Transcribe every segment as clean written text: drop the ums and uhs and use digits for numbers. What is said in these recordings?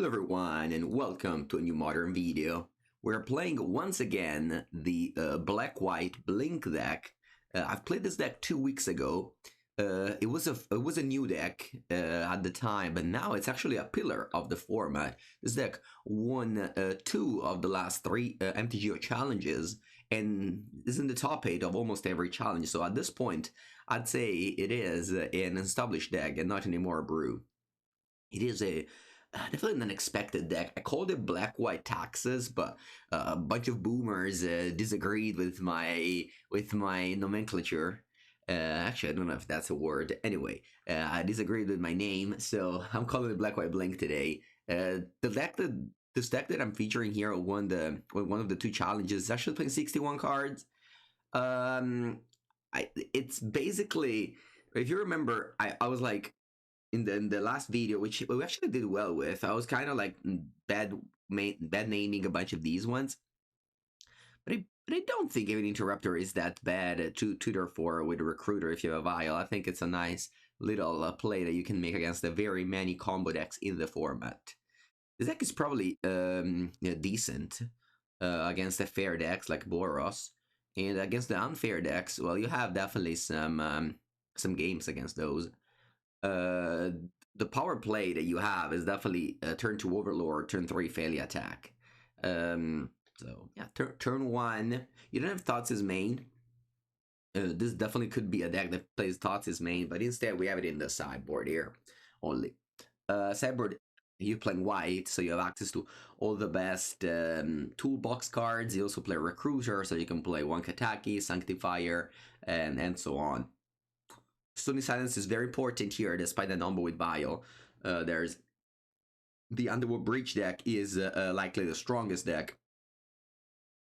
Hello everyone and welcome to a new modern video. We're playing once again the black-white blink deck. I've played this deck 2 weeks ago. It was a new deck at the time, but now it's actually a pillar of the format. This deck won 2 of the last 3 MTGO challenges and is in the top 8 of almost every challenge. So at this point, I'd say it is an established deck and not anymore a brew. It is definitely an unexpected deck. I called it black-white taxes, but a bunch of boomers disagreed with my nomenclature. Actually, I don't know if that's a word. Anyway, I disagreed with my name, so I'm calling it black-white blink today. This deck that I'm featuring here won one of the 2 challenges. It's actually playing 61 cards. It's basically, if you remember, I was like, in the last video, which we actually did well with, I was kind of like bad naming a bunch of these ones, but I don't think even Interrupter is that bad to tutor for with Recruiter if you have a Vial. I think it's a nice little play that you can make against the very many combo decks in the format. This deck is probably decent against the fair decks like Boros, and against the unfair decks, well, you have definitely some games against those. The power play that you have is definitely turn 2 Overlord, turn 3 Failure attack. So yeah, turn 1, you don't have Thoughts as main. This definitely could be a deck that plays Thoughts as main, but instead we have it in the sideboard here only. Sideboard, you're playing white, so you have access to all the best toolbox cards. You also play Recruiter, so you can play Wankataki, Sanctifier, and so on. Stony Silence is very important here, despite the number with Vial. There's the Underworld Breach deck is likely the strongest deck.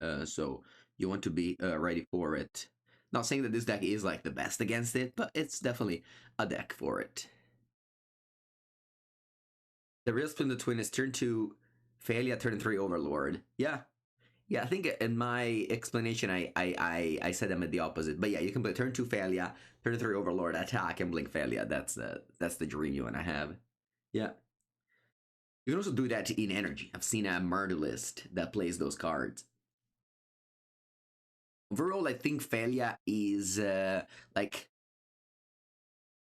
So you want to be ready for it. Not saying that this deck is like the best against it, but it's definitely a deck for it. The real spin the twin is turn 2 Failure, turn 3 Overlord. Yeah, I think in my explanation, I said them at the opposite. But yeah, you can play turn 2 Failure, turn 3 Overlord, attack, and blink Failure. That's the dream you want to have. Yeah. You can also do that in Energy. I've seen a Mardu list that plays those cards. Overall, I think Failure is Failure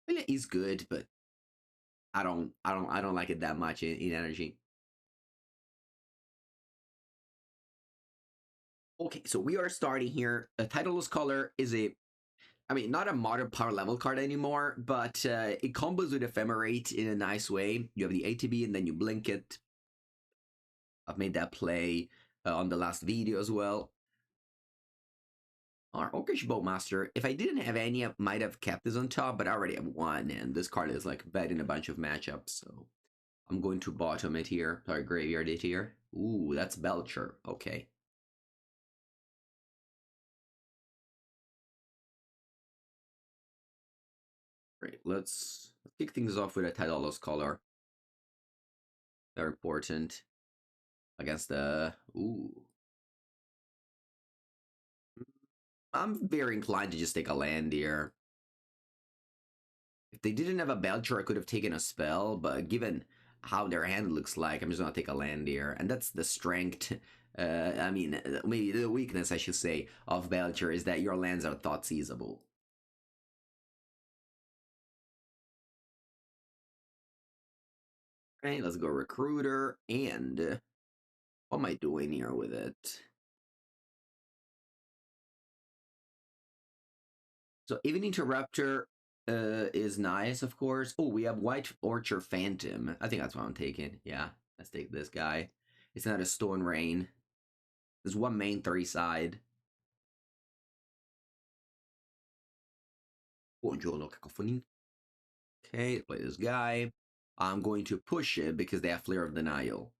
is good, but I don't like it that much in Energy. Okay, so we are starting here. A Titleless Color is not a modern power level card anymore, but it combos with Ephemerate in a nice way. You have the ATB and then you blink it. I've made that play on the last video as well. Our Orcish Bowmaster, if I didn't have any, I might have kept this on top, but I already have 1, and this card is like bad in a bunch of matchups, so I'm going to bottom it here. Sorry, graveyard it here. Ooh, that's Belcher. Okay. Great, let's kick things off with a Titleless Color. Very important against the... Ooh. I'm very inclined to just take a land here. If they didn't have a Belcher, I could have taken a spell, but given how their hand looks like, I'm just going to take a land here. And that's the strength, maybe the weakness, I should say, of Belcher is that your lands are thought seizable. Okay, let's go Recruiter, and what am I doing here with it? So even Interrupter is nice, of course. Oh, we have White Orchard Phantom. I think that's what I'm taking. Yeah, let's take this guy. It's not a Stone Rain. There's 1 main, 3 side. Buongiorno, cacophony. Okay, play this guy. I'm going to push it because they have Flare of Denial.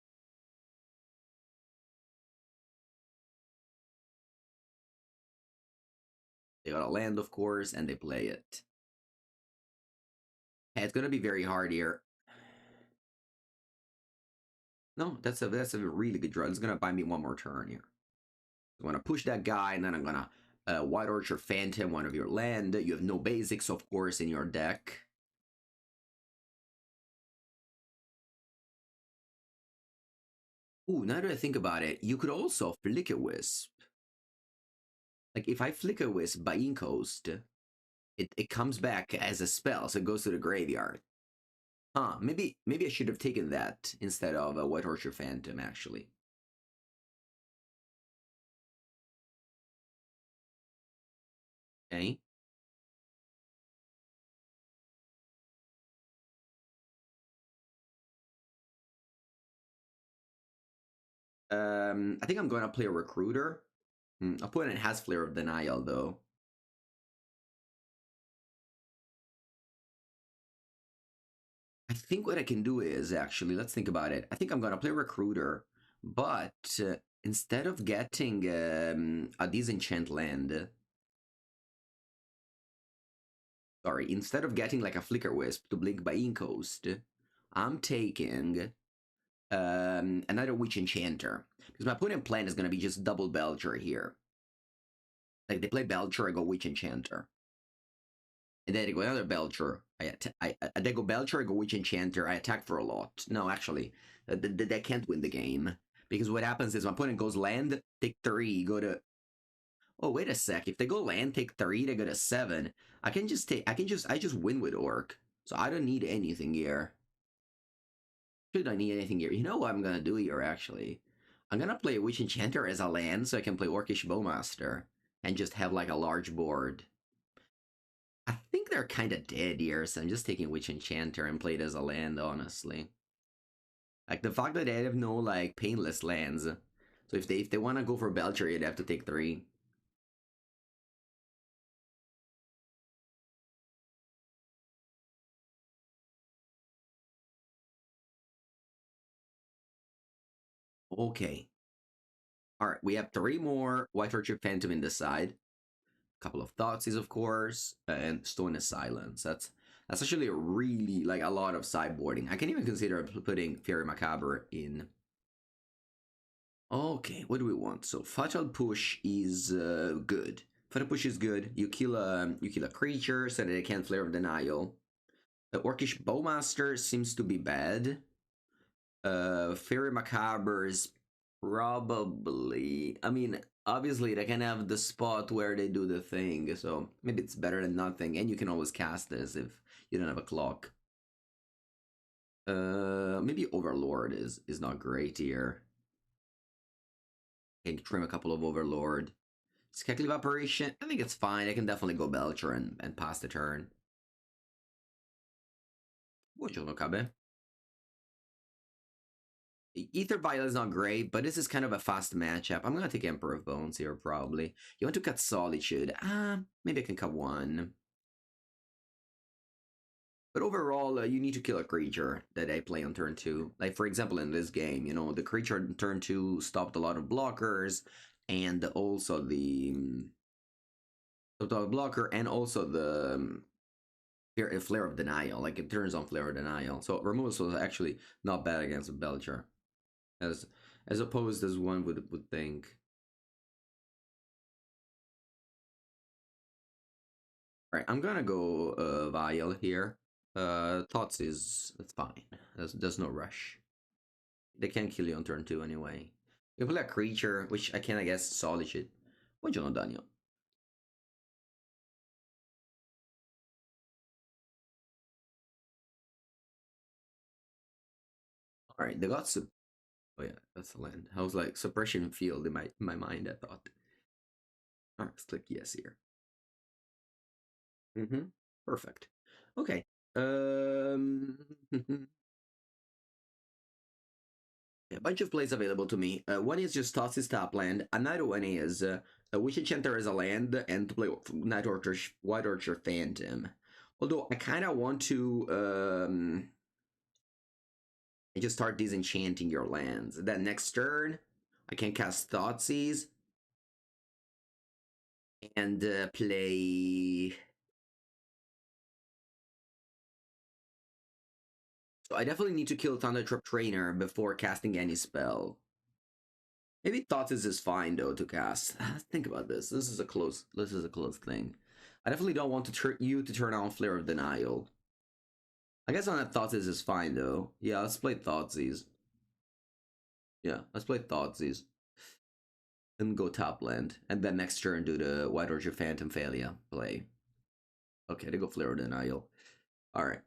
They got a land, of course, and they play it. Hey, it's gonna be very hard here. No, that's a really good draw. It's gonna buy me 1 more turn here. I'm gonna push that guy, and then I'm gonna White Orchard Phantom, 1 of your land. You have no basics, of course, in your deck. Ooh, now that I think about it, you could also Flicker Wisp. Like if I Flicker Wisp by Incoast, it comes back as a spell, so it goes to the graveyard. Huh, maybe I should have taken that instead of a White Orchard Phantom, actually. Okay. I think I'm gonna play a Recruiter. Opponent has Flare of Denial, though. I think what I can do is, actually, let's think about it. I think I'm gonna play Recruiter, but instead of getting a Disenchant land, sorry, instead of getting like a Flicker Wisp to blink by Incoast, I'm taking another Witch Enchanter. Because my opponent plan is going to be just double Belcher here. Like they play Belcher, I go Witch Enchanter. And then they go another Belcher. They go Belcher, I go Witch Enchanter. I attack for a lot. No, actually, they can't win the game. Because what happens is my opponent goes land, take 3, go to... Oh, wait a sec. If they go land, take 3, they go to 7. I can just take... I just win with Orc. So I don't need anything here. Should I need anything here? You know what I'm gonna do here, actually? I'm gonna play Witch Enchanter as a land so I can play Orcish Bowmaster and just have like a large board. I think they're kind of dead here, so I'm just taking Witch Enchanter and play it as a land, honestly. Like the fact that they have no like painless lands. So if they want to go for Belcher, you'd have to take 3. Okay. Alright, we have 3 more White Orchard Phantom in the side. Couple of Thoughtseize, of course, and Stone of Silence. That's actually a really, like, a lot of sideboarding. I can even consider putting Fairy Macabre in. Okay, what do we want? So Fatal Push is good. Fatal Push is good. You kill a creature so that they can't Flare of Denial. The Orcish Bowmaster seems to be bad. Fairy Macabre is probably... I mean, obviously they can have the spot where they do the thing, so maybe it's better than nothing, and you can always cast this if you don't have a clock. Maybe Overlord is not great here. I can trim a couple of Overlord. Skekleaf Operation, I think it's fine. I can definitely go Belcher and pass the turn. Buongiorno, Kabe. Ether Vial is not great, but this is kind of a fast matchup. I'm gonna take Emperor of Bones here, probably. You want to cut Solitude? Maybe I can cut 1. But overall, you need to kill a creature that I play on turn 2. Like, for example, in this game, you know, the creature on turn 2 stopped a lot of blockers, and also the... stopped a blocker, and also the... Flare of Denial. Like, it turns on Flare of Denial. So, removal is actually not bad against Belcher. As opposed as one would think. Alright, I'm gonna go Vial here. Thoughts is that's fine. There's no rush. They can't kill you on turn 2 anyway. You play a creature, which I can, I guess, Solitude. Buongiorno, Daniel. Alright, they got oh yeah, that's the land. I was like suppression field in my mind, I thought. Alright, let's click yes here. Perfect. Okay. A bunch of plays available to me. One is just toss his top land. Another one is Witch Enchanter as a land and to play White Orchard Phantom. Although I kind of want to just start disenchanting your lands. Then next turn, I can cast Thoughtseize and play... So I definitely need to kill Thundertrap Trainer before casting any spell. Maybe Thoughtseize is fine though to cast. Think about this. This is a close thing. I definitely don't want you to turn on Flare of Denial. I guess on that Thoughtseize is fine though. Yeah, let's play Thoughtseize. Yeah, let's play Thoughtseize. Then go top land. And then next turn do the White Orchard Phantom Failure play. Okay, they go Flare Denial. Alright.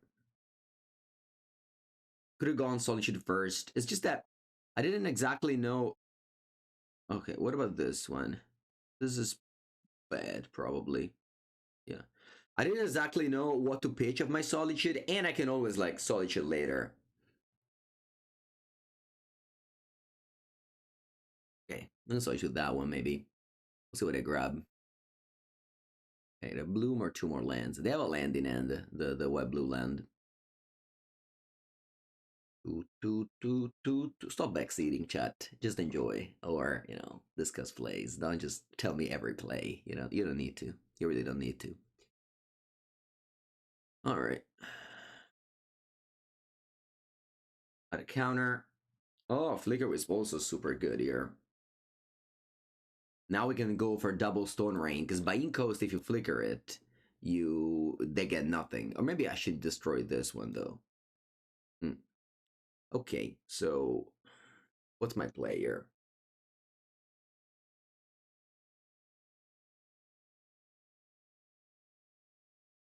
Could have gone Solitude first. It's just that I didn't exactly know. Okay, what about this one? This is bad, probably. Yeah. I didn't exactly know what to pitch of my Solitude, and I can always like Solitude later. Okay, let's Solitude that one maybe. Let's see what I grab. Okay, the bloom or two more lands. They have a land in end, the wet blue land. Stop backseating, chat. Just enjoy, or discuss plays. Don't just tell me every play. You don't need to. You really don't need to. All right. At a counter. Oh, Flicker was also super good here. Now we can go for double Stone Rain, because by Incoast, if you flicker it, they get nothing. Or maybe I should destroy this one though. Okay, so what's my play here?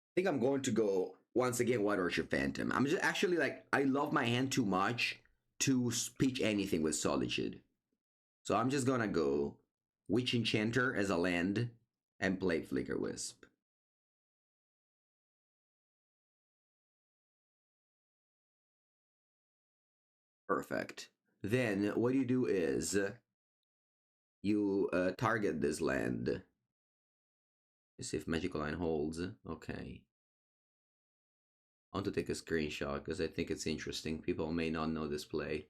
I think I'm going to go once again White Orchard Phantom. I'm just actually like, I love my hand too much to pitch anything with Solitude. So I'm just gonna go Witch Enchanter as a land and play Flicker Wisp. Perfect. Then what you do is you target this land. Let's see if Magical Line holds. Okay. I want to take a screenshot because I think it's interesting. People may not know this play.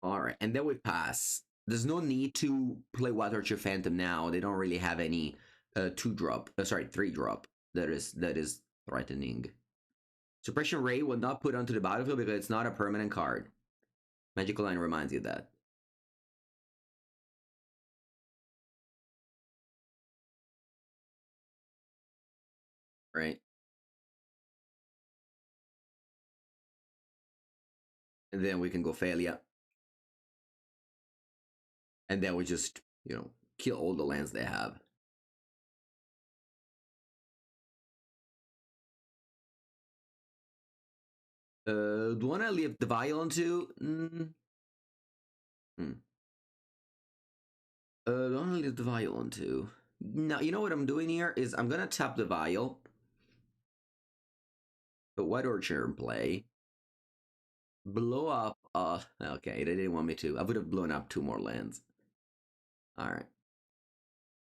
All right, and then we pass. There's no need to play White Orchard Phantom now. They don't really have any 2-drop. Sorry, 3-drop that is threatening. Suppression Ray will not put onto the battlefield because it's not a permanent card. Magical Line reminds you of that. Right. And then we can go Failure. And then we just, kill all the lands they have. Do you want to leave the Vial too? Do I want to leave the Vial on too? Now, you know what I'm doing here is I'm going to tap the Vial. But White Orchard in play. Blow up. Okay, they didn't want me to. I would have blown up 2 more lands. Alright.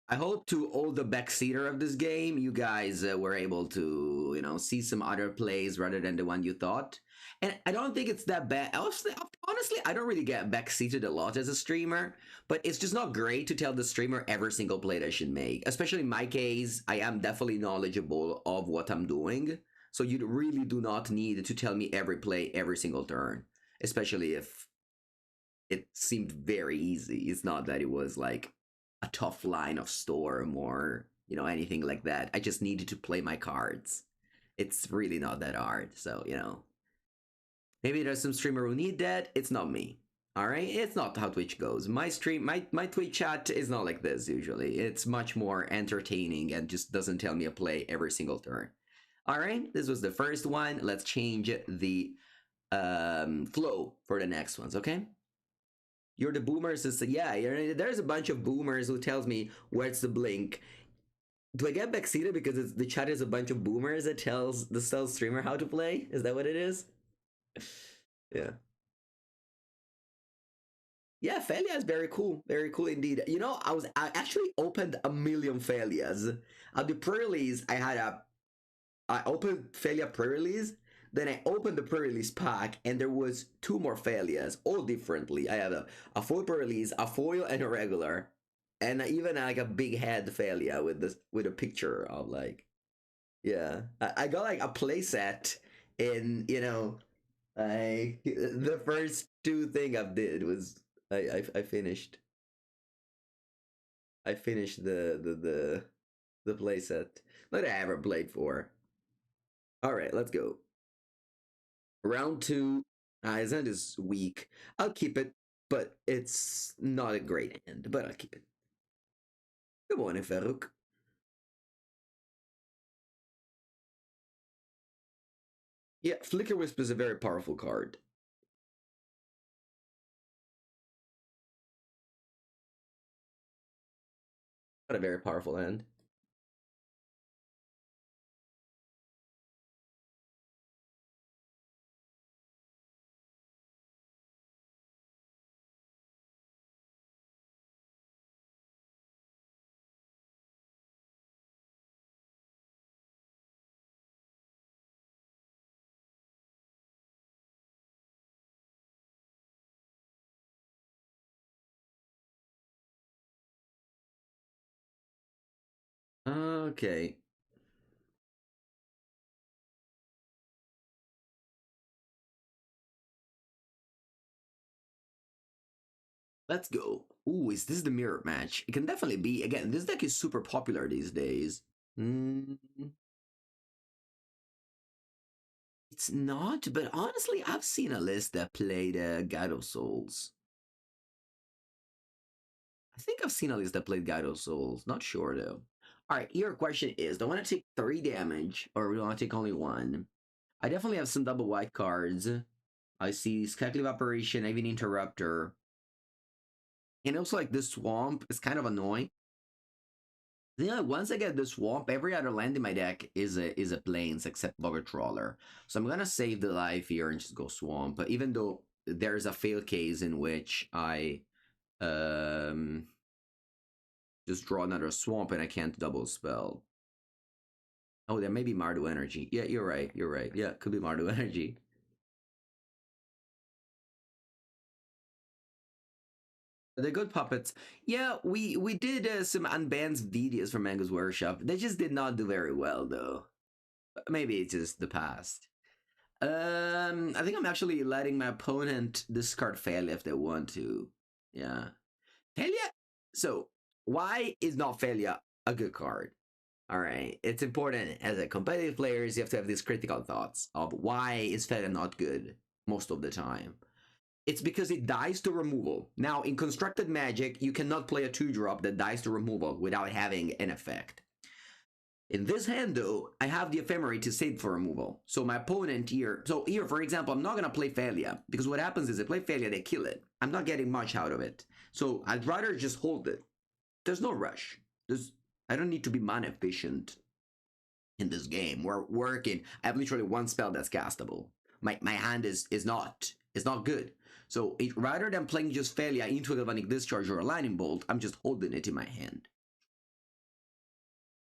I hope to all the backseater of this game, you guys were able to, see some other plays rather than the one you thought. And I don't think it's that bad. Honestly, I don't really get backseated a lot as a streamer, but it's just not great to tell the streamer every single play that I should make. Especially in my case, I am definitely knowledgeable of what I'm doing. So you really do not need to tell me every play, every single turn. Especially if it seemed very easy. It's not that it was like a tough line of Storm or anything like that. I just needed to play my cards. It's really not that hard. So maybe there's some streamer who need that. It's not me. All right, it's not how Twitch goes. My stream, my Twitch chat is not like this usually. It's much more entertaining and just doesn't tell me a play every single turn. All right, this was the first one. Let's change the flow for the next ones. Okay. You're the boomers. Yeah, there's a bunch of boomers who tells me where's the blink. Do I get backseated because the chat is a bunch of boomers that tells the stealth streamer how to play? Is that what it is? Yeah. Yeah, Failure is very cool. Very cool indeed. I actually opened a million Failures. At the pre-release, I opened Failure pre-release, then I opened the pre-release pack, and there was 2 more Failures, all differently. I had a full pre-release, a foil, and a regular, and even like a big head Failure with a picture of like, yeah. I got like a playset in the first 2 thing I did was I finished. I finished the playset that I ever played for. All right, let's go. Round two. His end is weak. I'll keep it, but it's not a great end. But I'll keep it. Good morning, Farouk. Yeah, Flicker Wisp is a very powerful card. Not a very powerful end. Okay. Let's go. Ooh, is this the mirror match? It can definitely be. Again, this deck is super popular these days. Mm, it's not, but honestly, I've seen a list that played Guide of Souls. I think I've seen a list that played Guide of Souls. Not sure though. All right, your question is: do I want to take 3 damage or do I want to take only 1? I definitely have some double white cards. I see Skyclave Evaporation, even Interrupter. And also, like, this Swamp is kind of annoying. Yeah, once I get the Swamp, every other land in my deck is a Plains except Bogger Trawler. So I'm gonna save the life here and just go Swamp. But even though there's a fail case in which I um just draw another Swamp and I can't double spell. Oh, there may be Mardu Energy. Yeah, you're right. You're right. Yeah, could be Mardu Energy. The good puppets. Yeah, we did some unbanned videos from Mango's Workshop. They just did not do very well though. Maybe it's just the past. I think I'm actually letting my opponent discard Failure if they want to. Yeah. Failure. So why is not Failure a good card? All right. It's important as a competitive players. You have to have these critical thoughts of why is Failure not good most of the time. It's because it dies to removal. Now, in Constructed Magic, you cannot play a 2-drop that dies to removal without having an effect. In this hand, though, I have the Ephemerate to save for removal. So my opponent here... So here, for example, I'm not going to play Failure. Because what happens is I play Failure, they kill it. I'm not getting much out of it. So I'd rather just hold it. There's no rush. I don't need to be mana efficient in this game. We're working. I have literally 1 spell that's castable. My hand is not good. So rather than playing just Failure into a Galvanic Discharge or a Lightning Bolt, I'm just holding it in my hand.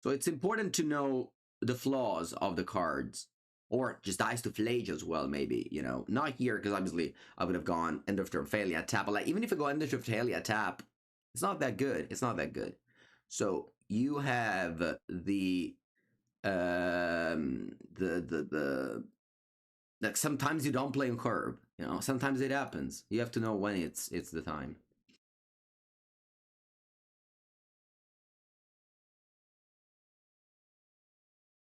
So it's important to know the flaws of the cards. Or just dies to Flage as well, maybe, you know. Not here, because obviously I would have gone end of turn Failure tap. But like, even if I go end of turn Failure tap, it's not that good. It's not that good. So you have the like sometimes you don't play on curb, you know, sometimes it happens. You have to know when it's the time.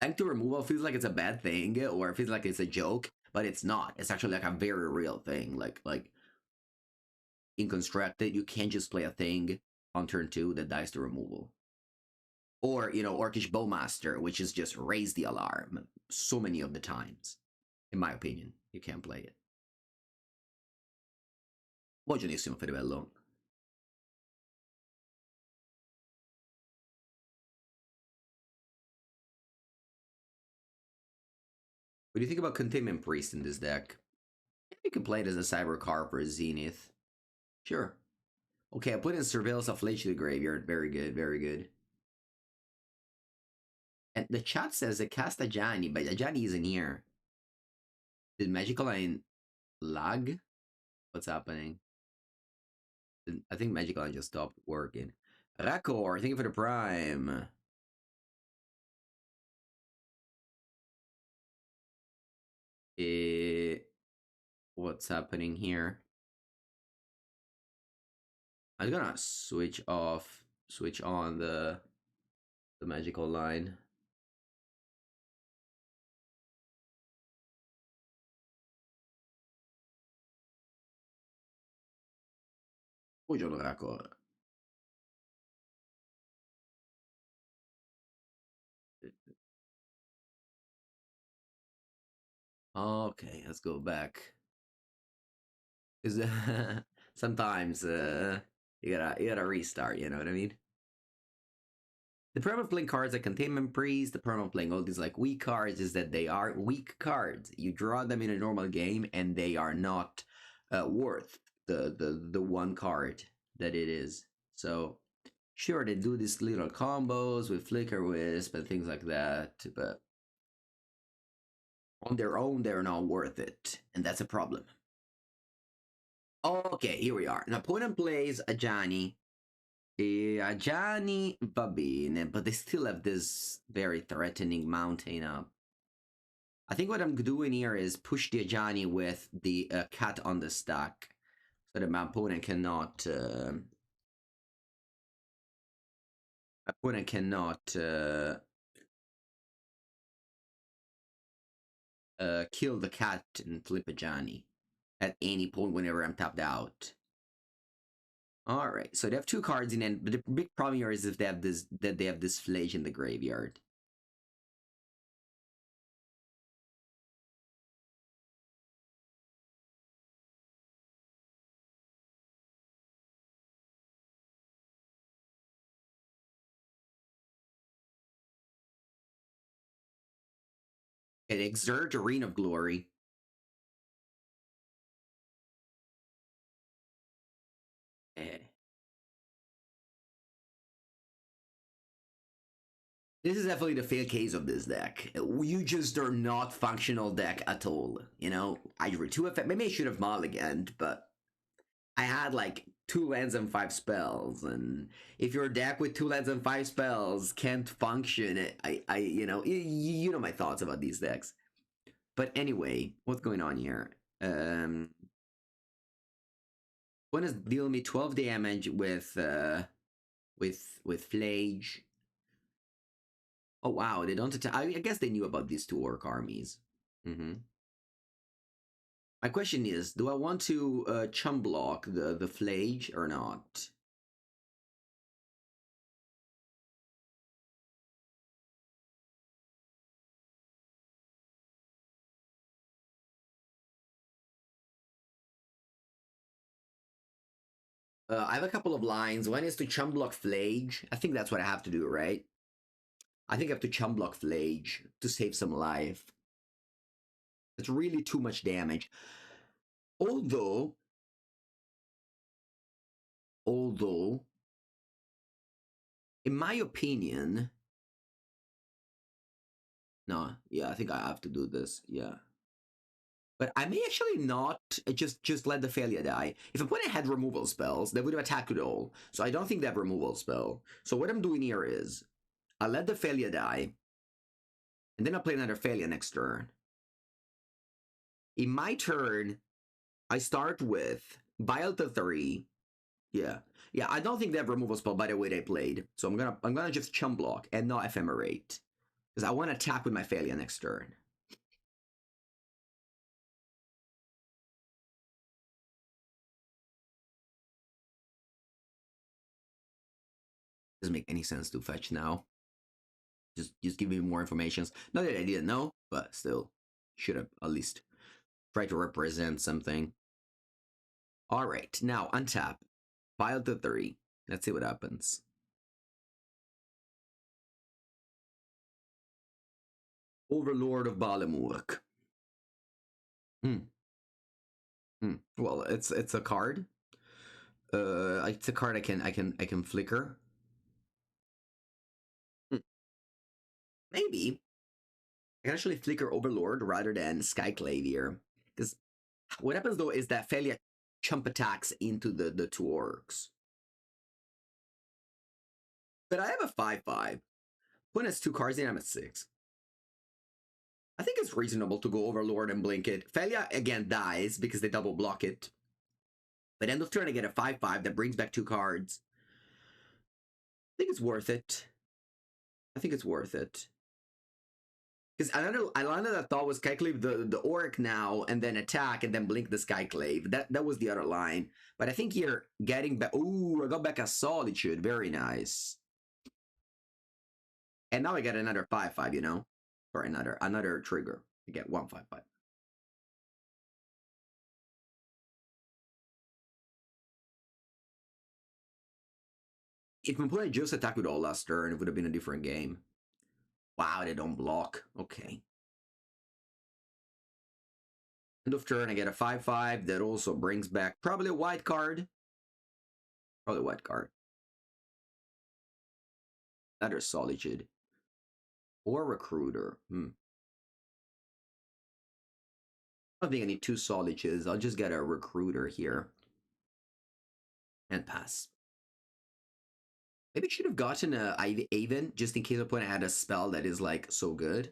Tank to removal feels like it's a bad thing or it feels like it's a joke, but it's not. It's actually like a very real thing. Like in Constructed, you can't just play a thing on turn 2 that dies to removal. Or, you know, Orcish Bowmaster, which is just raise the alarm so many of the times. In my opinion, you can't play it. Buongiornissimo, Feribello. What do you think about Containment Priest in this deck? You can play it as a Cyber Carp or a Zenith. Sure. Okay, I put in Surveillance of Lich to the Graveyard. Very good, very good. And the chat says it cast Ajani, but Ajani isn't here. Did Magical Line lag? What's happening? I think Magical Line just stopped working. Rakor, thank you for the Prime. What's happening here? I'm gonna switch off switch on the magical line. Puoi giocare ancora. Okay, let's go back. Because sometimes you gotta restart. You know what I mean? The problem with playing cards like Containment Priest, the problem of playing all these like weak cards is that they are weak cards. You draw them in a normal game and they are not worth the one card that it is. So sure, they do these little combos with Flicker Wisp and things like that, but on their own, they're not worth it, and that's a problem. Okay, here we are. An opponent plays a Johnny. Ajani, va bene, but they still have this very threatening mountain up. I think what I'm doing here is push the Ajani with the cat on the stack, so that my opponent cannot kill the cat and flip Ajani at any point whenever I'm tapped out. All right, so they have two cards in end, but the big problem here is if they have this Flage in the graveyard. It exert Arena of Glory. Eh. This is definitely the fail case of this deck. You just are not functional deck at all. You know, I drew 2 effect. Maybe I should have mulliganed, but I had like 2 lands and 5 spells, and if your deck with 2 lands and 5 spells can't function, you know my thoughts about these decks. But anyway, what's going on here? One is dealing me 12 damage with Flage. Oh wow, they don't attack. I guess they knew about these 2 orc armies. My question is, do I want to chum block the Flage or not? I have a couple of lines. One is to chum block Flage. I think that's what I have to do, right? I think I have to chum block Flage to save some life. It's really too much damage. Although, in my opinion, no, yeah, I think I have to do this, yeah. But I may actually not just let the failure die. If I put a head removal spells, they would have attacked it all. So I don't think they have removal spell. So what I'm doing here is, I let the failure die, and then I play another failure next turn. In my turn, I start with Bile to 3. Yeah. Yeah, I don't think they have removal spell by the way they played. So I'm gonna just chum block and not ephemerate. Because I want to attack with my failure next turn. Doesn't make any sense to fetch now. Just give me more information. Not that I didn't know, but still, should have at least tried to represent something. All right, now untap, Bile to 3. Let's see what happens. Overlord of Balamurk. Well, it's a card. It's a card I can flicker. Maybe I can actually flicker Overlord rather than Skyclave here. Because what happens though is that Felia chump attacks into the 2 orcs. But I have a 5/5. When it's 2 cards in, I'm at 6. I think it's reasonable to go Overlord and blink it. Felia again dies because they double block it. But end of turn I get a 5/5 that brings back 2 cards. think it's worth it. I think it's worth it. Because another that thought was Skyclave the Orc now, and then attack, and then blink the Skyclave. That was the other line. But I think you're getting back. Ooh, I got back a Solitude. Very nice. And now I get another 5/5, you know? Or another trigger. I get 1/5/5. If my opponent just attacked with all last turn, it would have been a different game. Wow, they don't block. Okay. End of turn, I get a 5/5 that also brings back probably a white card. Probably a white card. Another Solitude. Or Recruiter. I don't think I need two Solitudes. I'll just get a Recruiter here. And pass. Maybe I should have gotten a Aven, just in case opponent had a spell that is, like, so good.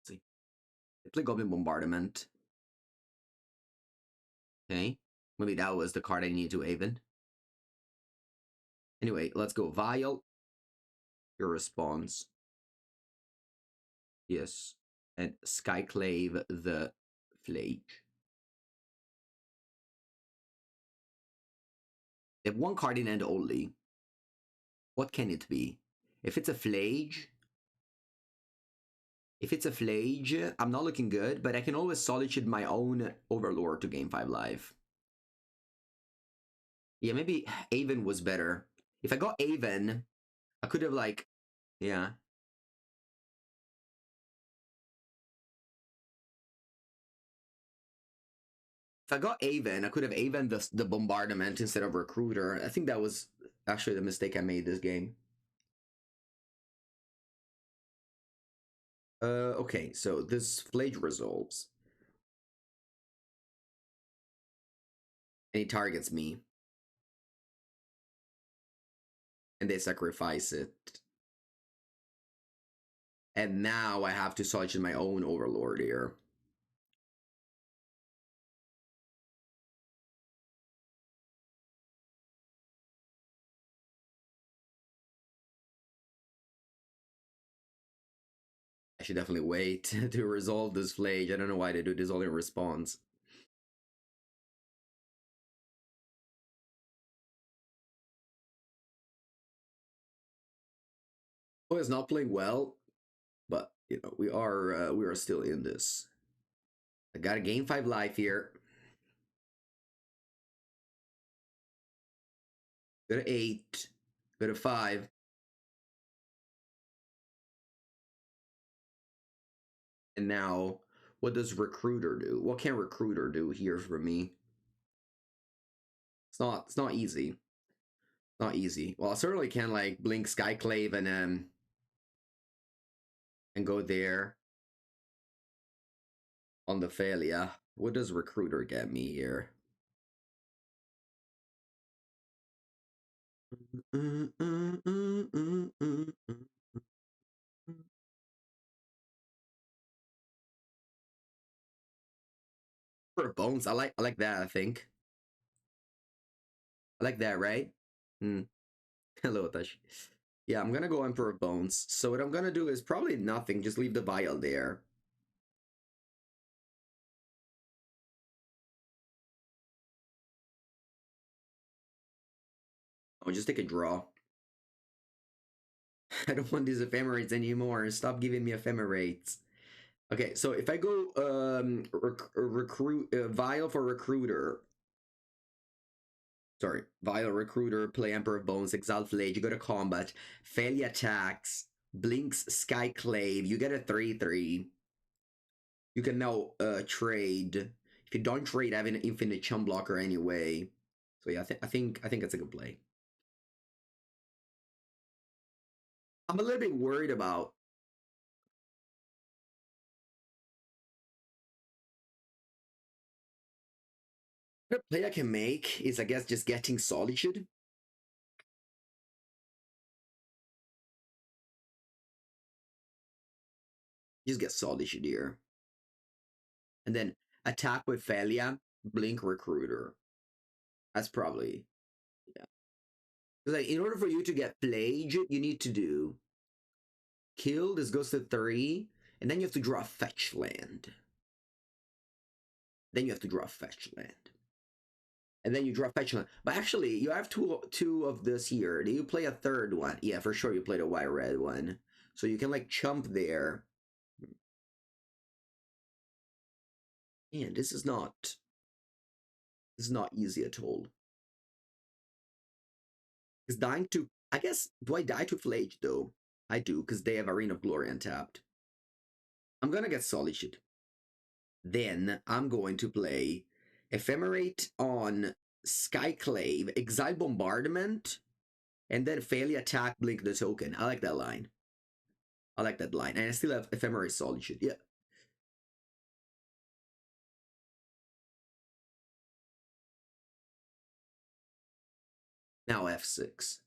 Let's see. I play Goblin Bombardment. Okay. Maybe that was the card I needed to Aven. Anyway, let's go. Vial. Your response. Yes. And Skyclave the Flage. They have one card in hand only. What can it be? If it's a Flage... If it's a Flage, I'm not looking good, but I can always Solitude my own Overlord to gain 5 life. Yeah, maybe Aven was better. If I got Aven, I could have, like... Yeah. If I got Aven, I could have Aven the Bombardment instead of Recruiter. I think that was actually the mistake I made this game. Okay, so this Flage resolves. And he targets me. And they sacrifice it. And now I have to Solitude my own Overlord here. I should definitely wait to resolve this Flage. I don't know why they do this all in response. Oh, it's not playing well, but you know we are still in this. I got to gain 5 life here. Go to 8. Go to 5. And now, what does Recruiter do? What can Recruiter do here for me? It's not easy. Not easy. Well, I certainly can like blink Skyclave and go there on the failure. What does Recruiter get me here? For bones, I like that. I think I like that, right? Hello, Tash. Yeah, I'm gonna go Emperor Bones. So what I'm gonna do is probably nothing. Just leave the vial there. I'll just take a draw. I don't want these ephemerates anymore. Stop giving me ephemerates. Okay, so if I go recruit vial for recruiter. Sorry, vial recruiter, play Emperor of Bones, exile Flage, you go to combat, failure attacks, blinks Skyclave, you get a 3/3. You can now trade. If you don't trade, I have an infinite chum blocker anyway. So yeah, I think it's a good play. I'm a little bit worried about the play I can make is, I guess, just getting Solitude. Just get Solitude here. And then attack with Failure, blink Recruiter. That's probably, Like, in order for you to get Flage, you need to do kill, this goes to 3, and then you have to draw a fetch land. Then you have to draw a fetch land. And then you draw a fetch land. But actually, you have two of this here. Do you play a third one? Yeah, for sure you played a white-red one. So you can, like, chump there. Man, this is not easy at all. Because dying to... I guess, do I die to Flage, though? I do, because they have Arena of Glory untapped. I'm gonna get Solitude. Then I'm going to play Ephemerate on Skyclave, Exile Bombardment, and then Failure Attack, Blink the Token. I like that line. I like that line. And I still have Ephemerate Solitude. Yeah. Now F6.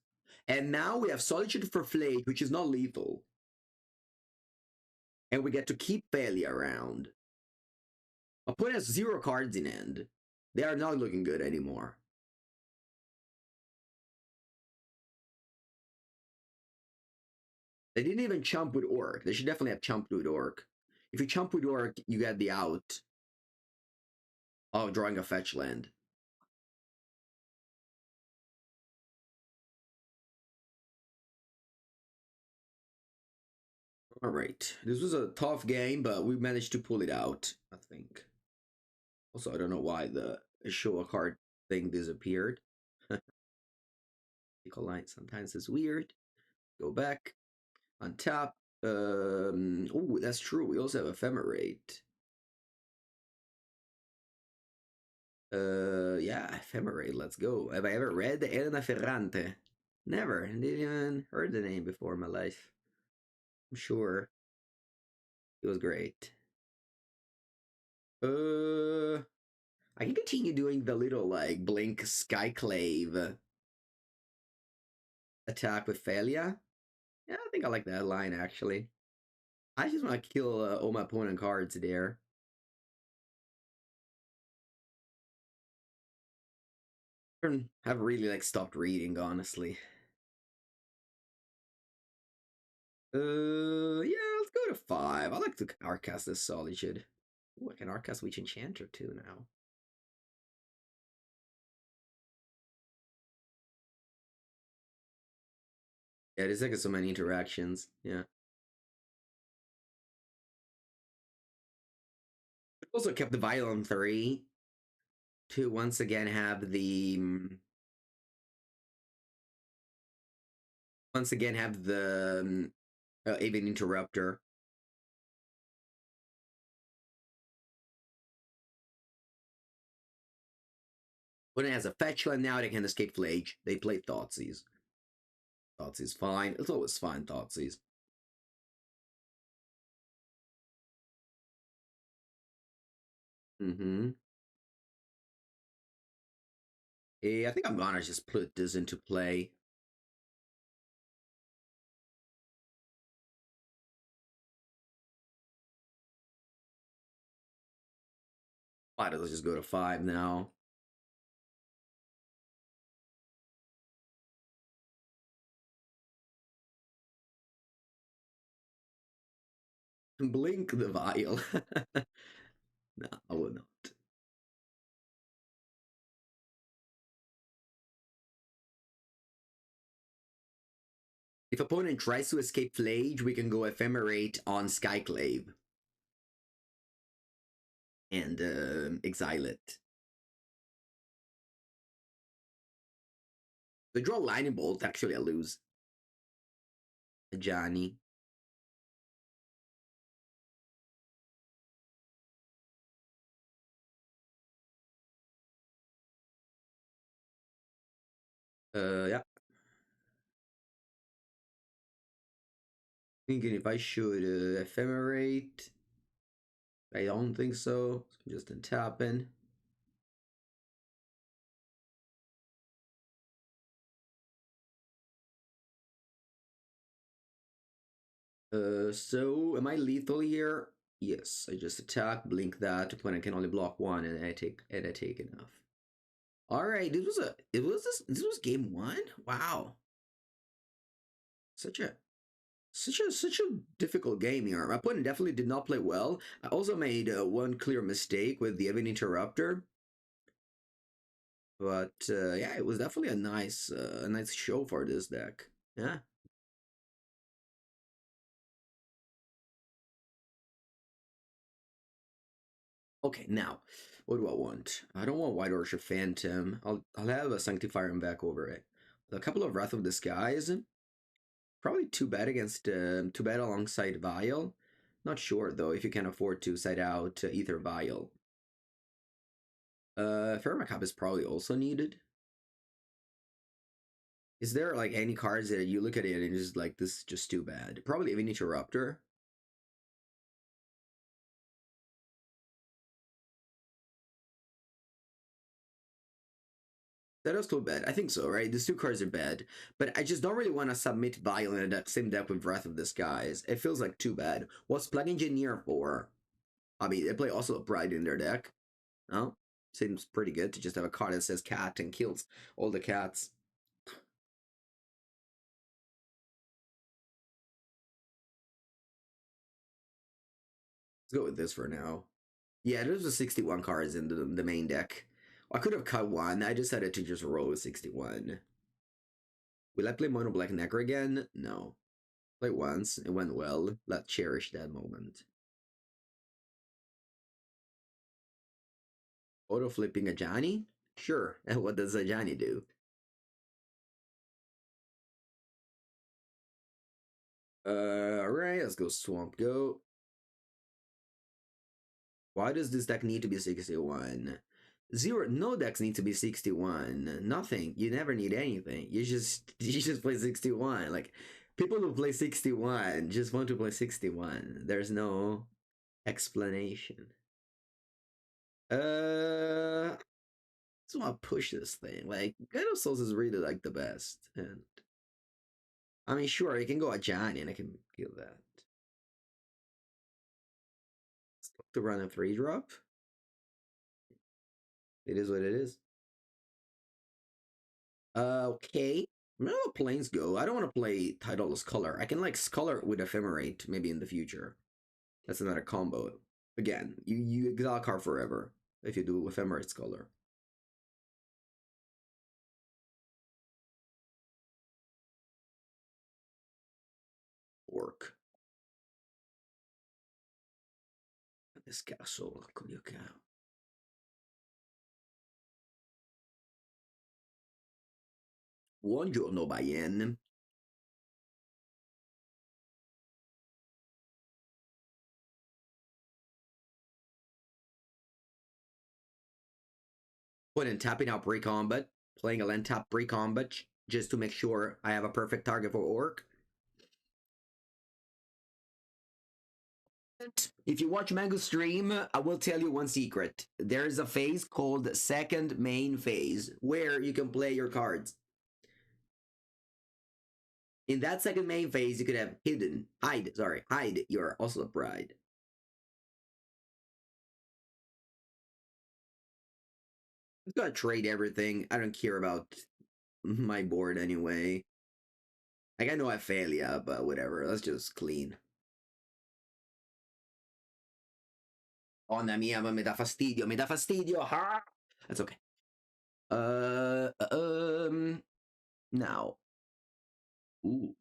And now we have Solitude for Flage, which is not lethal. And we get to keep Failure around. Opponent has 0 cards in hand. They are not looking good anymore. They didn't even chump with Orc. They should definitely have chumped with Orc. If you chump with Orc, you get the out of drawing a fetch land. All right. This was a tough game, but we managed to pull it out, I think. Also, I don't know why the show a card thing disappeared. Line sometimes is weird. Go back. On top. Oh, that's true. We also have Ephemerate. Yeah, Ephemerate. Let's go. Have I ever read Elena Ferrante? Never. Didn't even heard the name before in my life. I'm sure it was great. I can continue doing the little like blink Skyclave attack with failure. Yeah, I think I like that line actually. I just want to kill all my opponent cards there. Have really like stopped reading honestly. Yeah, let's go to 5. I like to Arcast this Solitude. Ooh, I can Arcast Witch Enchanter too now. Yeah, there's like so many interactions. Yeah. Also kept the Violent 3 to once again have the Avian Interrupter. When it has a fetch land now, they can escape Flage. They play Thoughtseize. Thoughtseize fine. It's always fine, Thoughtseize. Mm-hmm. Yeah, I think I'm gonna just put this into play. Why does it just go to 5 now? Blink the Vial. No, I will not. If opponent tries to escape Flage, we can go Ephemerate on Skyclave. And exile it. They draw Lightning Bolt, actually I lose. Johnny. Yeah. Thinking if I should Ephemerate. I don't think so. So I'm just untapping. So am I lethal here? Yes, I just attack, blink that, opponent can only block 1, and I take enough. All right, this was game one. Wow, such a such a difficult game here. My opponent definitely did not play well. I also made one clear mistake with the Evan Interrupter, but yeah, it was definitely a nice show for this deck. Yeah. Okay, now what do I want? I don't want White Orchard Phantom. I'll have a Sanctifier and back over it. A couple of Wrath of the Skies. Probably too bad against too bad alongside Vial. Not sure though if you can afford to side out Ether Vial. Pheromacap is probably also needed. Is there like any cards that you look at it and it's just like this is just too bad? Probably even Interrupter. That is too bad. I think so, right? These two cards are bad, but I just don't really want to submit Vial in that same deck with Wrath of the Skies. It feels like too bad. What's Plug Engineer for? I mean, they play also a Pride in their deck. No, seems pretty good to just have a card that says cat and kills all the cats. Let's go with this for now. Yeah, there's the 61 cards in the main deck. I could have cut one. I decided to just roll with 61. Will I play Mono Black Necker again? No. Played once. It went well. Let's cherish that moment. Auto flipping a Johnny? Sure. And what does a Johnny do? Alright, let's go Swamp Goat. Why does this deck need to be 61? Zero, no decks need to be 61. Nothing. You never need anything. You just play 61. Like people who play 61 just want to play 61. There's no explanation. I just want to push this thing. Like Guide of Souls is really like the best. And I mean sure, you can go a Johnny and I can kill that. To run a 3-drop. It is what it is. Okay. I'm gonna let Planes go. I don't want to play Tidal's Color. I can like Color with Ephemerate maybe in the future. That's another combo. Again, you exile card forever if you do Ephemerate's Color. Orc. This castle. Buongiorno, Bayern. Put in tapping out pre-combat, playing a land tap pre-combat just to make sure I have a perfect target for Orc. If you watch Mango stream, I will tell you one secret. There's a phase called second main phase where you can play your cards. In that second main phase, you could have hide your also bride. I'm gonna trade everything. I don't care about my board anyway. Like I know I fail, yeah, but whatever. Let's just clean. Onna mia, ma mi dà fastidio, mi dà fastidio. Ah! That's okay. Now. Ooh.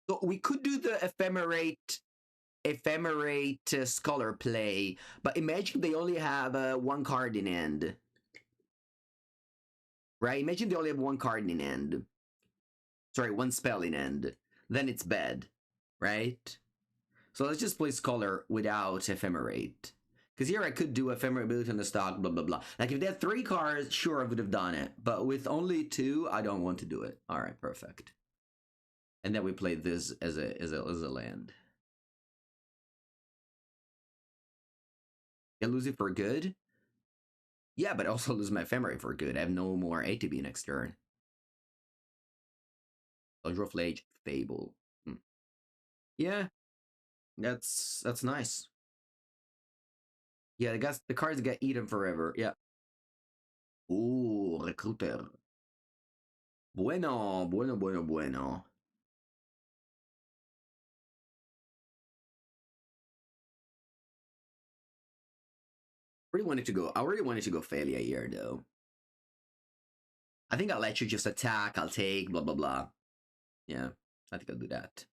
So we could do the ephemerate scholar play, but imagine they only have one card in end. Right? Imagine they only have one card in end. Sorry, one spell in end. Then it's bad. Right? So let's just play scholar without ephemerate. Because here I could do ephemerate ability on the stock, blah blah blah. Like if they had 3 cards, sure I would have done it. But with only 2, I don't want to do it. Alright, perfect. And then we play this as a land. I lose it for good? Yeah, but also lose my ephemerate for good. I have no more ATB next turn. Flage, Fable. Yeah, that's nice. Yeah, the cards get eaten forever. Yeah. Ooh, recruiter. Bueno, bueno, bueno, bueno. Really wanted to go. I really wanted to go failure here though. I think I'll let you just attack. I'll take blah blah blah. Yeah, I think I'll do that.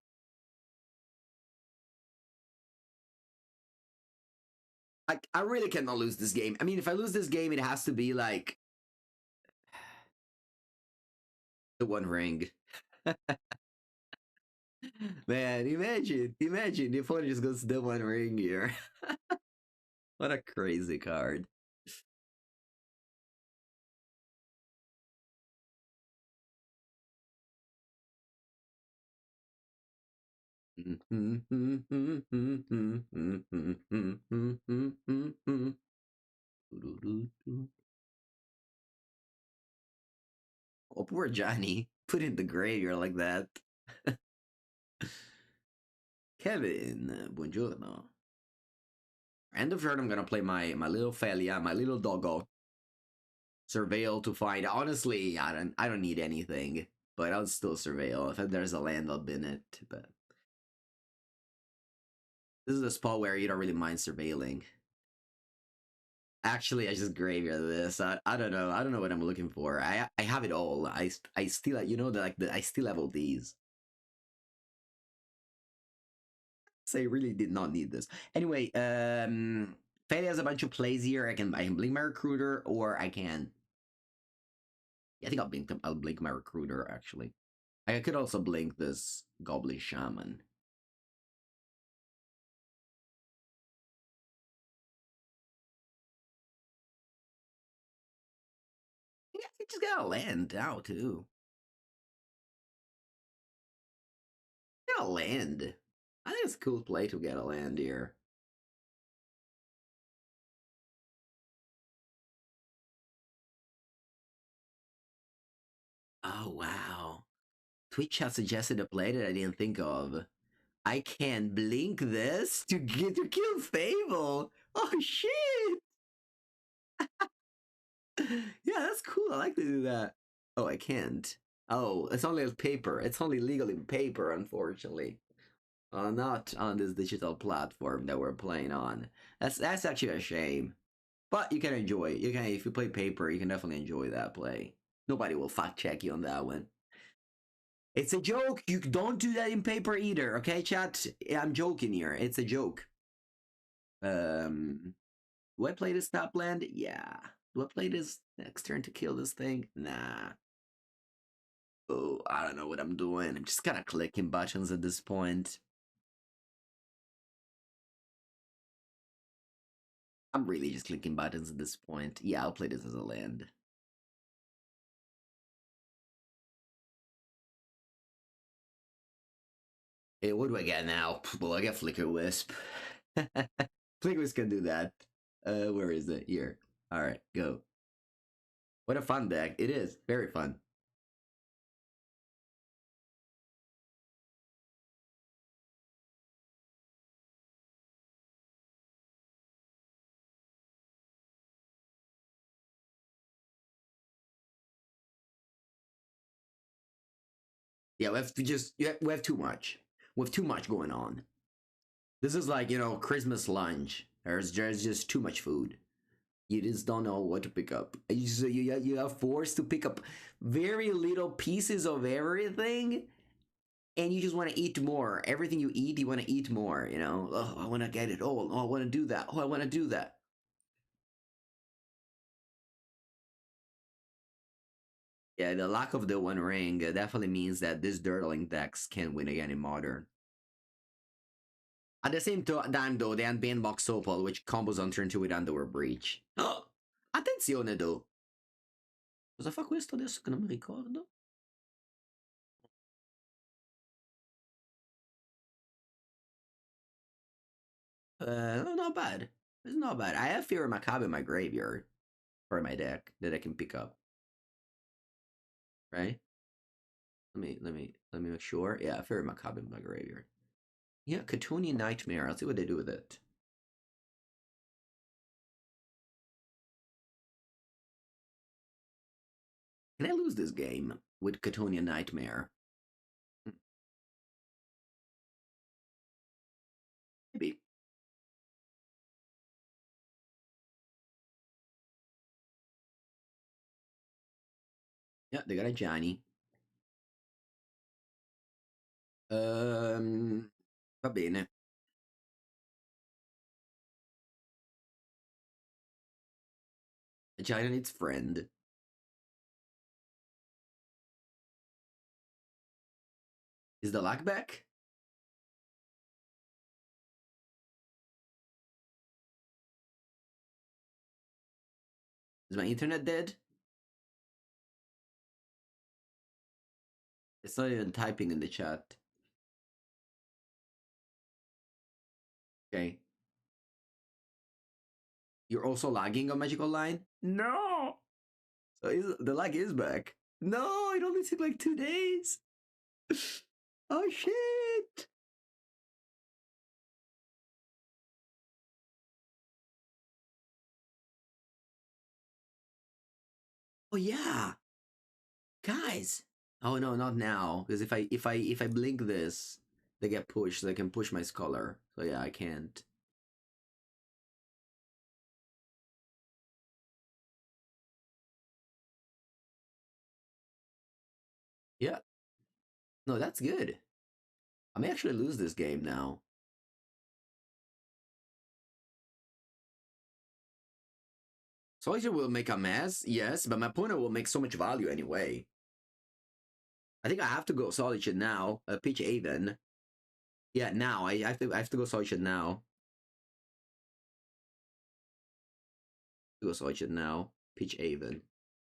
I really cannot lose this game. I mean, if I lose this game, it has to be like the One Ring. Man, imagine the opponent just goes to the One Ring here. What a crazy card. Oh, poor Johnny. Put in the graveyard like that. Kevin, buongiorno. End of turn, I'm gonna play my little Felia, my little doggo. Surveil to find. Honestly, I don't need anything, but I'll still surveil. If there's a land, I'll bin it. But this is a spot where you don't really mind surveilling. Actually, I just graveyard this. I don't know. I don't know what I'm looking for. I have it all. I still I still have all these. So I really did not need this. Anyway, Faye has a bunch of plays here. I can blink my recruiter, or I can. Yeah, I think I'll blink my recruiter actually. I could also blink this Goblin Shaman. Yeah, I just got a land now too. Got a land. I think it's a cool play to get a land here. Oh wow. Twitch has suggested a play that I didn't think of. I can blink this to kill Fable. Oh shit! Yeah, that's cool. I like to do that. Oh, I can't. Oh, it's only paper. It's only legal in paper, unfortunately. Not on this digital platform that we're playing on. That's actually a shame. But you can enjoy it. You can, if you play paper, you can definitely enjoy that play. Nobody will fact check you on that one. It's a joke. You don't do that in paper either, okay, chat? I'm joking here. It's a joke. Do I play this top land? Yeah. Do I play this next turn to kill this thing? Nah. Oh, I don't know what I'm doing. I'm just kind of clicking buttons at this point. I'm really just clicking buttons at this point. Yeah, I'll play this as a land. Hey, what do I get now? Well, I get Flicker Wisp. Flicker Wisp can do that. Where is it? Here. Alright, go. What a fun deck. It is. Very fun. Yeah, we have too much. We have too much going on. This is like, Christmas lunch. There's just too much food. You just don't know what to pick up. You are forced to pick up very little pieces of everything, and you just want to eat more. Everything you eat, you want to eat more. Oh, I want to get it all. Oh, I want to do that. Oh, I want to do that. Yeah, the lack of the One Ring definitely means that this Dirtling decks can win again in Modern. At the same time, though, they unbanned Box Opal, which combos on turn 2 with Underwear Breach. Attenzione, though. Cosa fa questo adesso che non mi ricordo? No, not bad. It's not bad. I have Fear Macabre in my graveyard for my deck that I can pick up. Right? Let me make sure. Yeah, Fear Macabre in my graveyard. Yeah, Catonian Nightmare. I'll see what they do with it. Can I lose this game with Catonian Nightmare? Maybe. Yeah, they got a Johnny. Va bene. A Johnny needs friend. Is the lag back? Is my internet dead? It's not even typing in the chat. Okay. You're also lagging on Magical Line? No! So the lag is back. No, it only took like 2 days. Oh shit! Oh yeah, guys. Oh no, not now. Because if I blink this, they get pushed. They can push my scholar. So yeah, I can't. Yeah. No, that's good. I may actually lose this game now. Soldier will make a mess, yes, but my opponent will make so much value anyway. I think I have to go Solitude now. Pitch Aven. Yeah, now. I have to go Solitude now. Go Solitude now. Pitch Aven.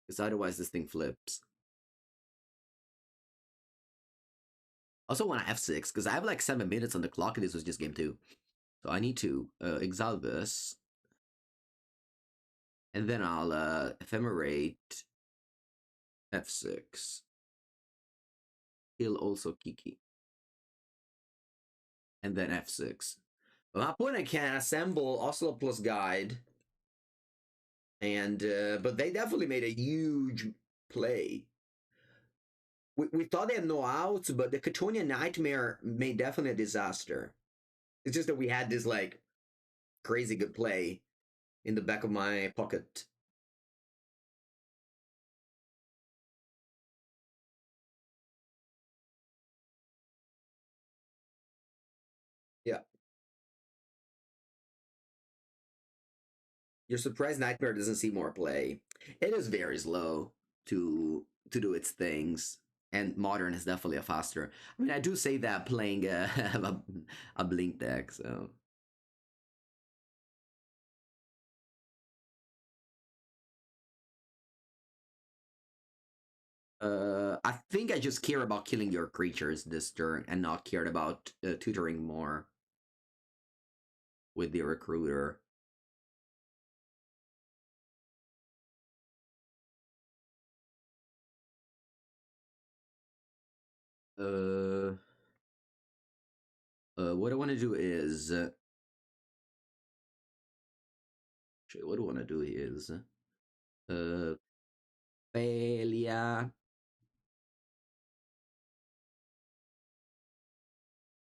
Because otherwise this thing flips. Also want to F6, because I have like 7 minutes on the clock and this was just game 2. So I need to exile this. And then I'll ephemerate F6. He'll also Kiki. And then F6. But my opponent can assemble Oslo plus Guide. And but they definitely made a huge play. We thought they had no outs, but the Catonian Nightmare made definitely a disaster. It's just that we had this like crazy good play in the back of my pocket. Yeah. You're surprised Nightmare doesn't see more play. It is very slow to do its things, and Modern is definitely a faster. I mean, I do say that playing a Blink deck, so. I think I just care about killing your creatures this turn and not cared about tutoring more with the recruiter. Uh, what I want to do is, actually, what I want to do is, failure,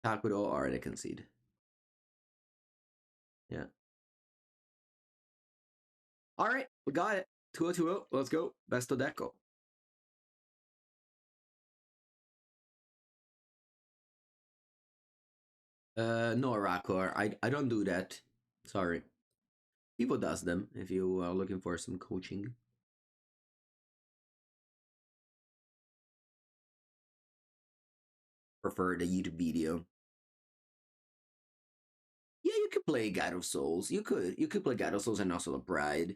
Takudo, or I concede. Yeah. All right, we got it. 2-0-2-0. Let's go. Best of deco. No, Rakor. I don't do that. Sorry. People does them if you are looking for some coaching. Prefer the YouTube video. Yeah, you could play Guide of Souls. You could play Guide of Souls and also the Pride.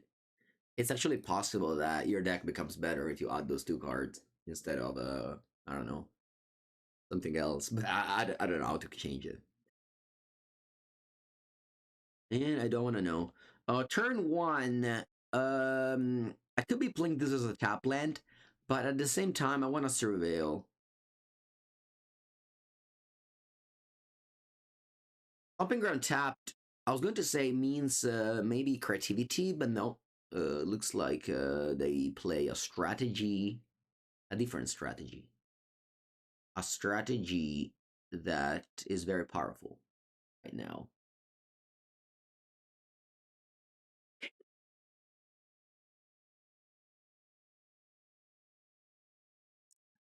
It's actually possible that your deck becomes better if you add those 2 cards instead of I don't know, something else. But I don't know how to change it. And I don't want to know. Turn 1. I could be playing this as a tap land, but at the same time, I want to surveil. Stomping Ground tapped, I was going to say means maybe creativity, but no. Looks like they play a strategy, a different strategy, a strategy that is very powerful right now.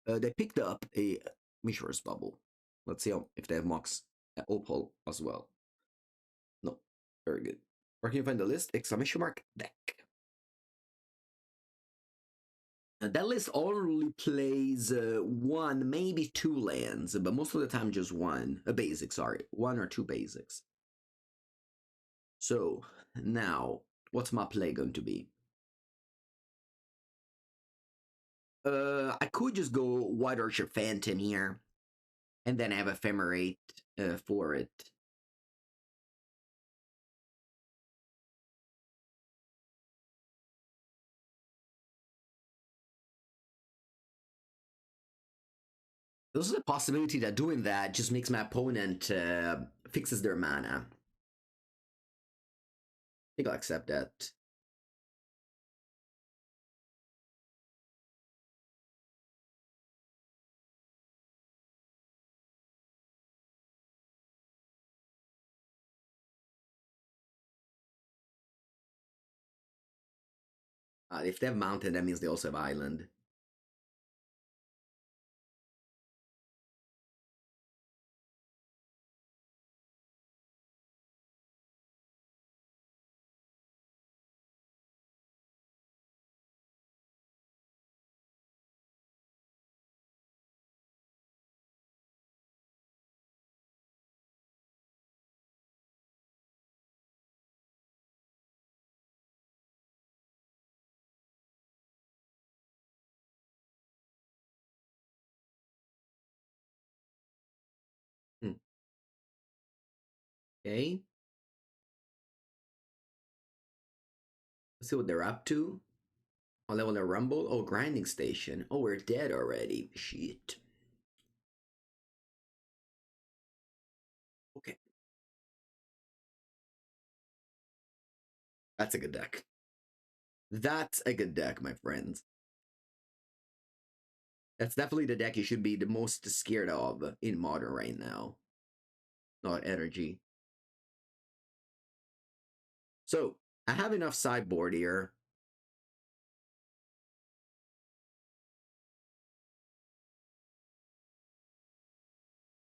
They picked up a Mishra's Bubble. Let's see if they have Mox Opal as well. No, very good. Where can you find the list? Exclamation mark deck. That list only plays one, maybe two lands, but most of the time just one. A basic, sorry. One or two basics. So, now, what's my play going to be? I could just go White Archer Phantom here, and then have Ephemerate for it. There's a possibility that doing that just makes my opponent fixes their mana. I think I'll accept that. If they have mountain, that means they also have island. Hmm. Okay. Let's see what they're up to. On level of Rumble. Oh, grinding station. Oh, we're dead already. Shit. Okay. That's a good deck. That's a good deck, my friends. That's definitely the deck you should be the most scared of in Modern right now. Not energy. So, I have enough sideboard here.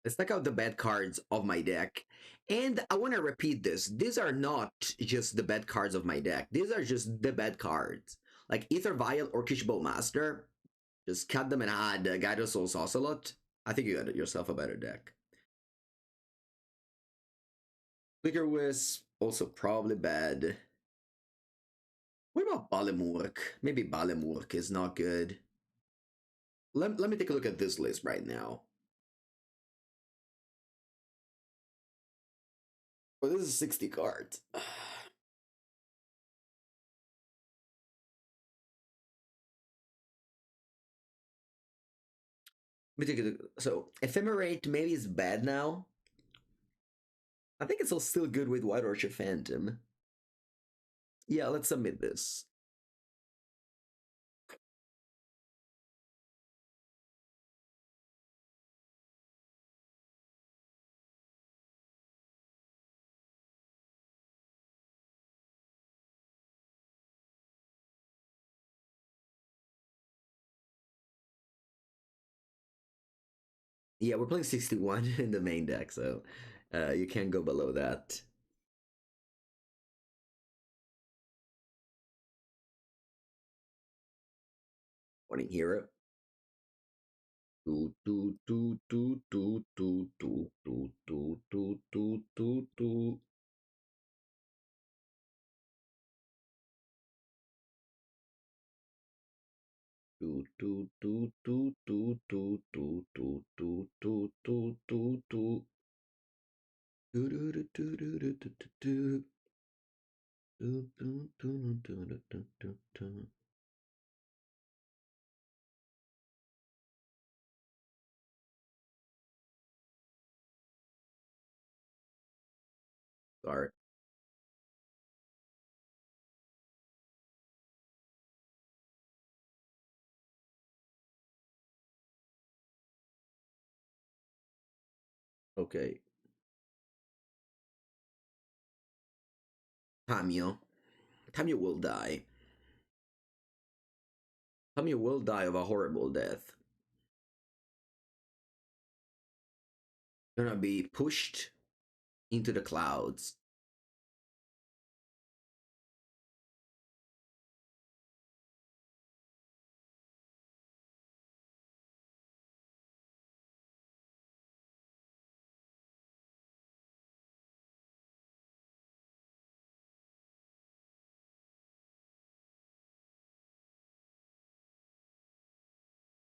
Let's check out the bad cards of my deck. And I want to repeat this. These are not just the bad cards of my deck. These are just the bad cards. Like Ether Vial or Kishbo Master. Just cut them and add Gyro Soul's Ocelot. I think you got yourself a better deck. Flicker Wisp, also probably bad. What about Balimurk? Maybe Balimurk is not good. Let me take a look at this list right now. Well, this is 60 cards. Let me take a look. So, Ephemerate maybe is bad now. I think it's all still good with White Orchard Phantom. Yeah, let's submit this. Yeah, we're playing 61 in the main deck, so you can't go below that. Morning Hero. Sorry. Okay. Tamio. Tamio will die. Tamio will die of a horrible death. Gonna be pushed into the clouds.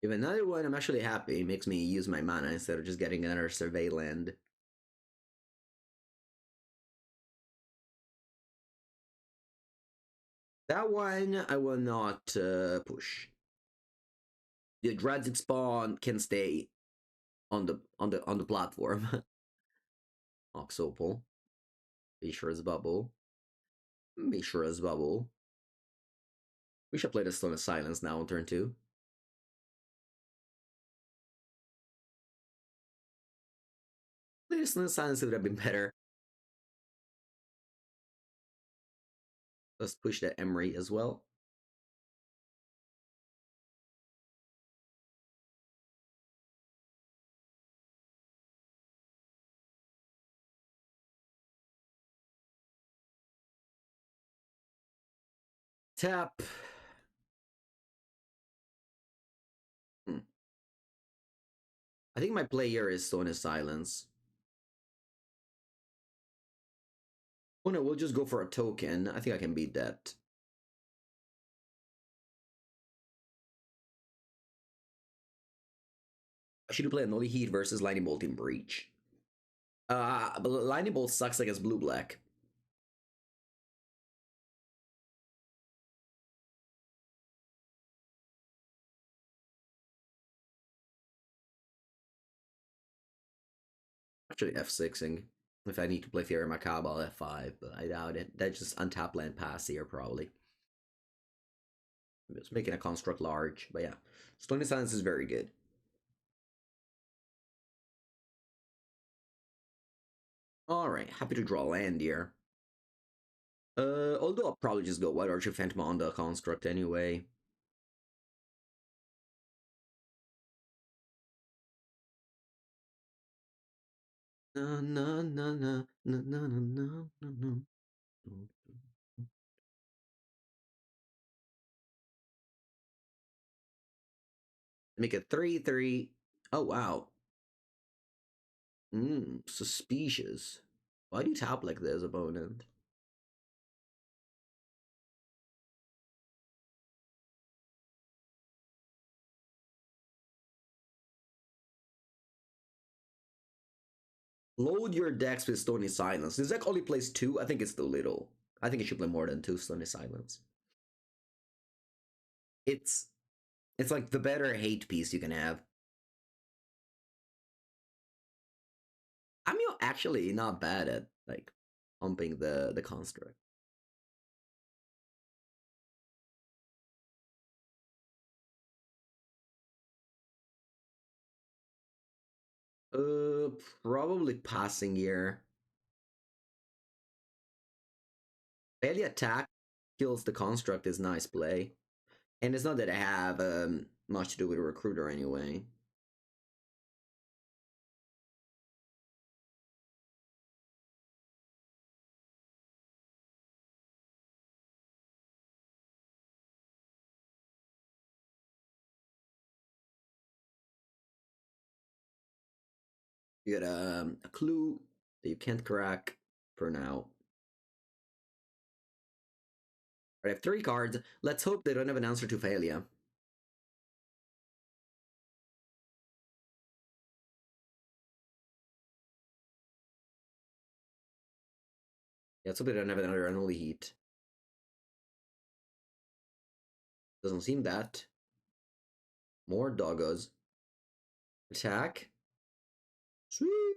If another one, I'm actually happy. It makes me use my mana instead of just getting another survey land. That one I will not push. The Dreaded Spawn can stay on the platform. Oxopal. Be sure as bubble. Be sure as bubble. We should play the Stone of Silence now on turn 2. Play the Stone of Silence would have been better. Let's push the Emery as well. Tap. Hmm. I think my play here is Stone of Silence. Oh no, we'll just go for a token. I think I can beat that. I should play Anoli Heat versus Lightning Bolt in Breach. But Lightning Bolt sucks against blue-black. Actually, F6ing. If I need to play Fury Macabre, I'll F5, but I doubt it. That's just untap land pass here, probably. I'm just making a construct large, but yeah. Stony Silence is very good. Alright, happy to draw land here. Although I'll probably just go White Archer Phantom on the construct anyway. Na na na na na na na na na. Make it 3/3. Oh wow. Suspicious. Why do you tap like this, opponent? Load your decks with Stony Silence. This deck only plays 2. I think it's too little. I think it should play more than 2 Stony Silence. It's it's like the better hate piece you can have. I'm actually not bad at like pumping the construct. Uh, Probably passing here. Barely attack kills the construct is nice play. And it's not that I have much to do with a recruiter anyway. You get a clue that you can't crack for now. I have 3 cards. Let's hope they don't have an answer to failure. Yeah, let's hope they don't have another unholy heat. Doesn't seem that. More doggos. Attack. Sweet.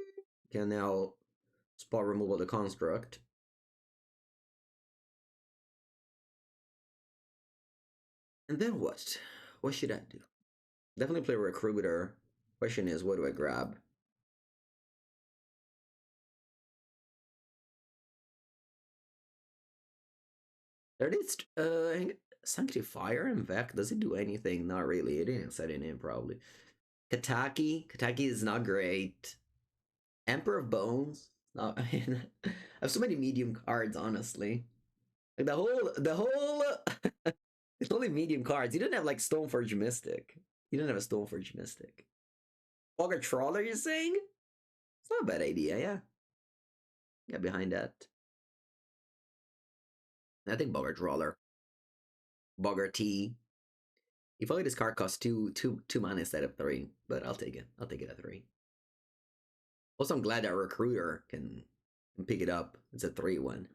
Can now spot removal the construct. And then what? What should I do? Definitely play Recruiter. Question is, what do I grab? There is Sanctifier and Vec. Does it do anything? Not really. It didn't set it in probably. Kataki is not great. Emperor of Bones. Not, I have so many medium cards, honestly. Like the whole it's only medium cards. You didn't have like Stoneforge Mystic. You didn't have a Stoneforge Mystic. Auger Trawler, you're saying? It's not a bad idea, yeah. Get behind that. I think Bogger Trawler. Bogger T. If only this card costs two mana instead of three, but I'll take it. I'll take it at three. Also, I'm glad that Recruiter can pick it up. It's a 3-1.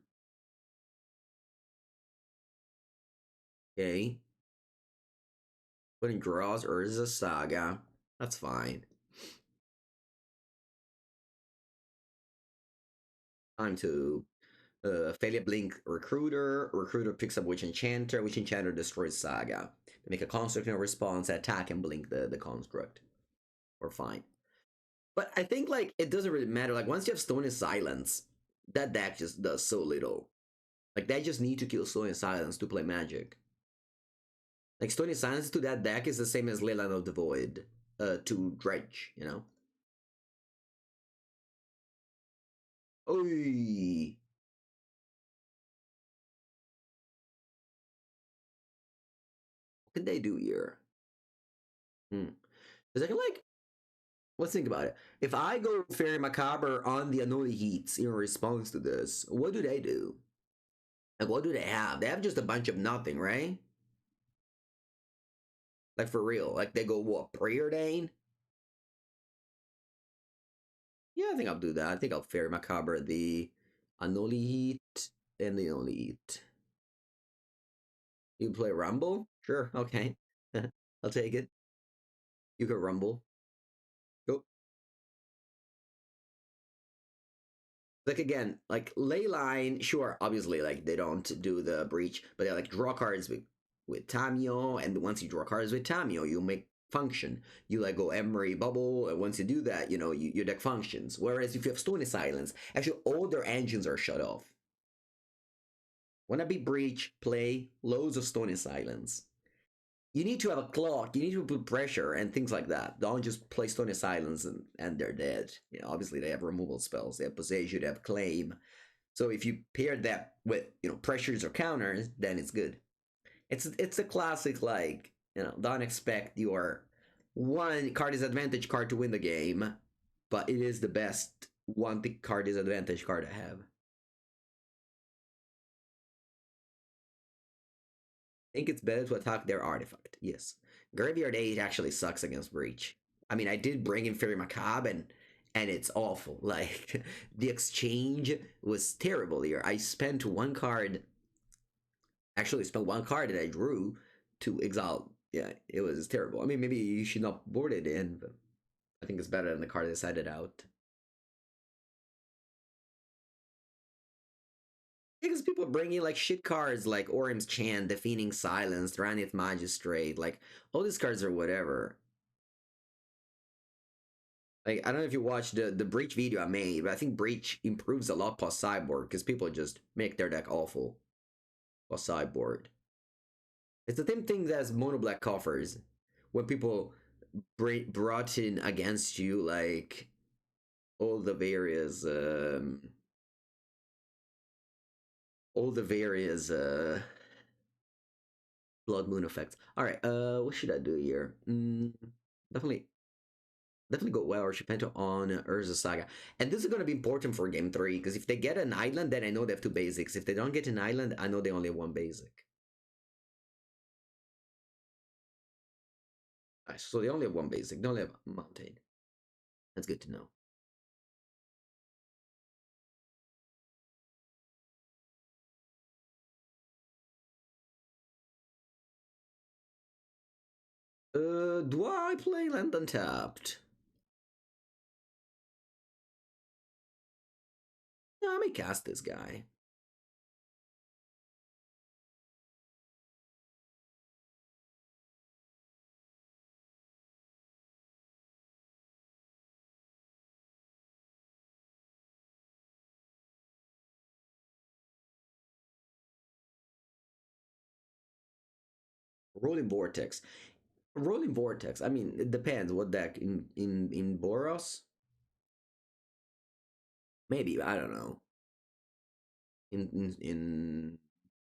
Okay. Putting draws Urza Saga. That's fine. Time to Failure Blink Recruiter. Recruiter picks up Witch Enchanter. Witch Enchanter destroys Saga. They make a construct in response, attack and blink the construct. We're fine. But I think like it doesn't really matter. Like once you have Stone and Silence, that deck just does so little. Like they just need to kill Stone and Silence to play Magic. Like Stone and Silence to that deck is the same as Leyline of the Void to Dredge, you know? Oy. What can they do here? Because I can like, let's think about it. If I go Fairy Macabre on the Anoli Heats in response to this, what do they do? Like, what do they have? They have just a bunch of nothing, right? Like, for real. Like, they go, what, Preordain? Yeah, I think I'll do that. I think I'll Fairy Macabre the Anoli Heat and the Anoli Heat. You play Rumble? Sure, okay. I'll take it. You can Rumble. Go. Like again, like Leyline, sure, obviously, like they don't do the breach, but they like draw cards with Tamio, and once you draw cards with Tamio, you make function. You like go Emery Bubble, and once you do that, you know your deck functions. Whereas if you have Stony Silence, actually all their engines are shut off. When I beat breach, play loads of Stony Silence. You need to have a clock. You need to put pressure and things like that. Don't just play Stony Silence and they're dead. You know, obviously they have removal spells. They have Possession. They have Claim. So if you pair that with pressures or counters, then it's good. It's a classic like don't expect your one card disadvantage card to win the game, but it is the best one card disadvantage card I have. I think it's better to attack their artifact. Yes, Graveyard 8 actually sucks against Breach. I mean, I did bring in Fairy Macabre and it's awful. Like the exchange was terrible here. I spent one card actually spent one card that I drew to exile. Yeah, it was terrible. I mean, maybe you should not board it in, but I think it's better than the card I decided out. Because people bring in like shit cards like Orim's Chant, Defeating Silence, Tyrannith Magistrate, like all these cards are whatever. Like I don't know if you watched the Breach video I made, but I think Breach improves a lot plus sideboard because people just make their deck awful plus sideboard. It's the same thing as Mono Black coffers when people brought in against you like all the various blood moon effects. All right, what should I do here? Definitely definitely go well or Shipento on Urza Saga. And this is going to be important for game 3 because if they get an island, then I know they have 2 basics. If they don't get an island, I know they only have 1 basic. Nice. So they only have 1 basic. They only have mountain. That's good to know. Do I play land untapped? Yeah, I may cast this guy. Rolling Vortex. Rolling Vortex. I mean, it depends what deck. In Boros, maybe, I don't know. In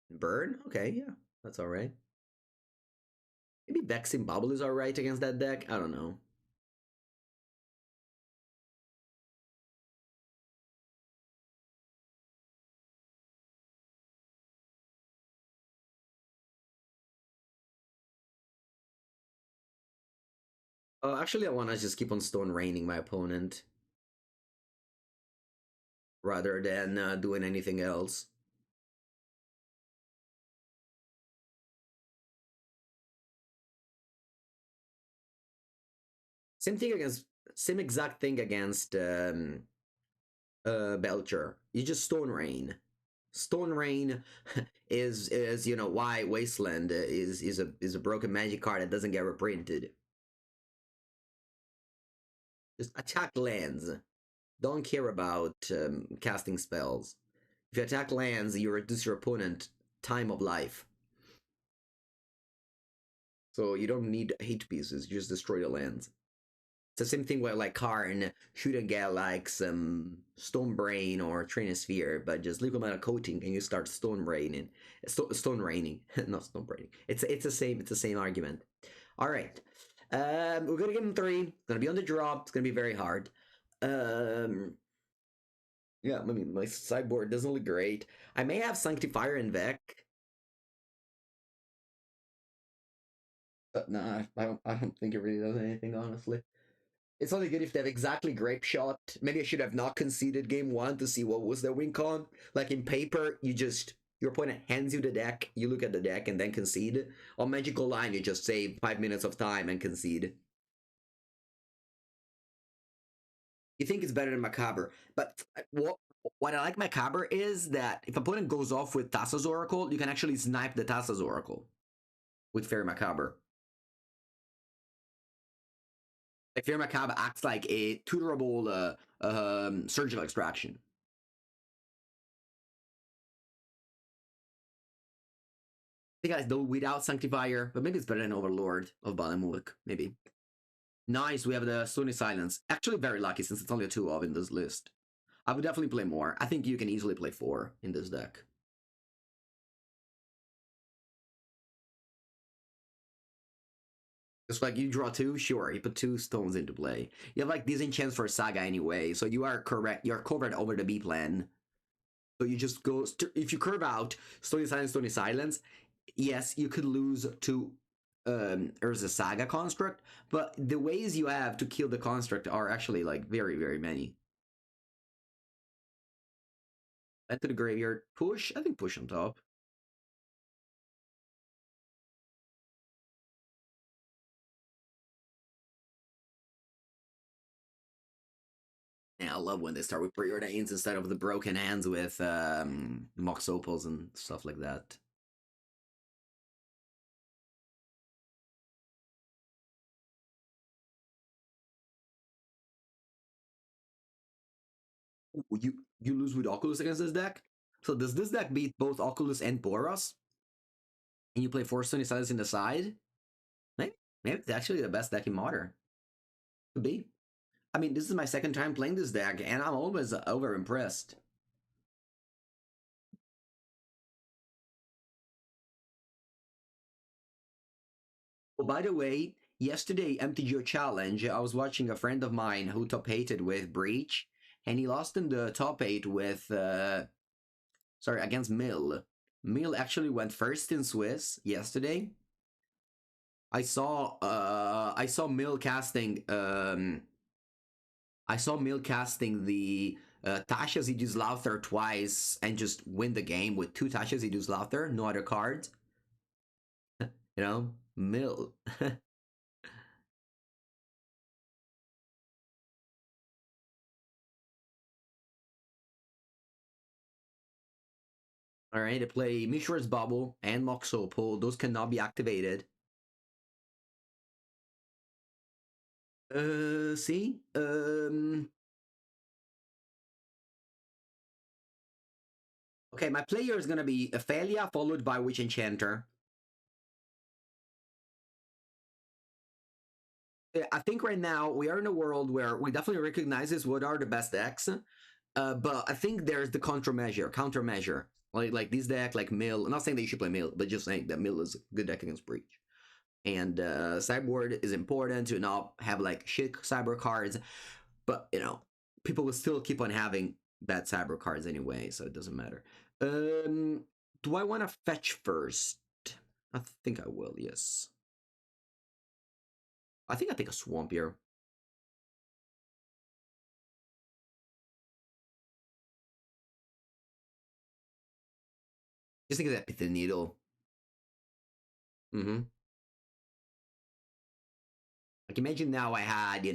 Burn, okay, yeah, that's all right. Maybe Vexing Bubble is all right against that deck. I don't know. Actually, I want to just keep on Stone Raining my opponent rather than doing anything else. Same thing against, same exact thing against Belcher. You just Stone Rain. Stone Rain is why Wasteland is a broken magic card that doesn't get reprinted. Just attack lands. Don't care about casting spells. If you attack lands, you reduce your opponent time of life. So you don't need hate pieces. You just destroy the lands. It's the same thing where like Karn shouldn't get like some Stone Brain or Train Sphere, but just leave them on a coating and you start Stone Braining, Stone Raining, not Stone Braining. It's the same argument. All right, we're gonna give him 3. It's gonna be on the drop. It's gonna be very hard. Um, yeah, I mean my sideboard doesn't look great. I may have Sanctifier and Vec. But nah, I don't think it really does anything, honestly. It's only good if they have exactly grape shot. Maybe I should have not conceded game 1 to see what was their win con. Like in paper, your opponent hands you the deck, you look at the deck and then concede. On Magical Line, you just save 5 minutes of time and concede. You think it's better than Macabre, but what I like Macabre is that if opponent goes off with Tassa's Oracle, you can actually snipe the Tassa's Oracle with Fair Macabre. Like Fair Macabre acts like a tutorable surgical extraction. I think I do without Sanctifier, but maybe it's better than Overlord of Balamuk. Maybe. Nice, we have the Stony Silence. Actually, very lucky since it's only a 2 of in this list. I would definitely play more. I think you can easily play 4 in this deck. It's like you draw 2, sure, you put 2 stones into play. You have like Disenchants for Saga anyway, so you are correct. You're covered over the B plan. So you just go, if you curve out Stony Silence, yes, you could lose to Urza Saga construct, but the ways you have to kill the construct are actually like very, very many. Head to the graveyard. Push? I think push on top. Yeah, I love when they start with preordains instead of the broken hands with Mox Opals and stuff like that. You lose with Oculus against this deck? So does this deck beat both Oculus and Boros? And you play 4 Stony Silence in the side? Maybe it's actually the best deck in Modern. Could be. I mean, this is my second time playing this deck, and I'm always over impressed. Oh, by the way, yesterday MTGO challenge, I was watching a friend of mine who top 8'd with Breach, and he lost in the top 8 with against Mill. Mill actually went first in Swiss yesterday. I saw Mill casting the Tasha's Idus Laughter twice and just win the game with 2 Tasha's Idus Laughter, no other cards. Mill. All right, to play Mishra's Bubble and Mox Opal. Those cannot be activated. See? Okay, my player is gonna be Ophelia followed by Witch Enchanter. I think right now we are in a world where we definitely recognizes what are the best decks, but I think there's the countermeasure. Like this deck, like Mill. I'm not saying that you should play Mill, but just saying that Mill is a good deck against Breach. And Cyborg is important to not have like shit Cyber cards, but people will still keep on having bad Cyber cards anyway, so it doesn't matter. Do I want to fetch first? I think I will. Yes. I think I take a Swamp here. Just think of that Pithing Needle. Mm-hmm. Like imagine now I had,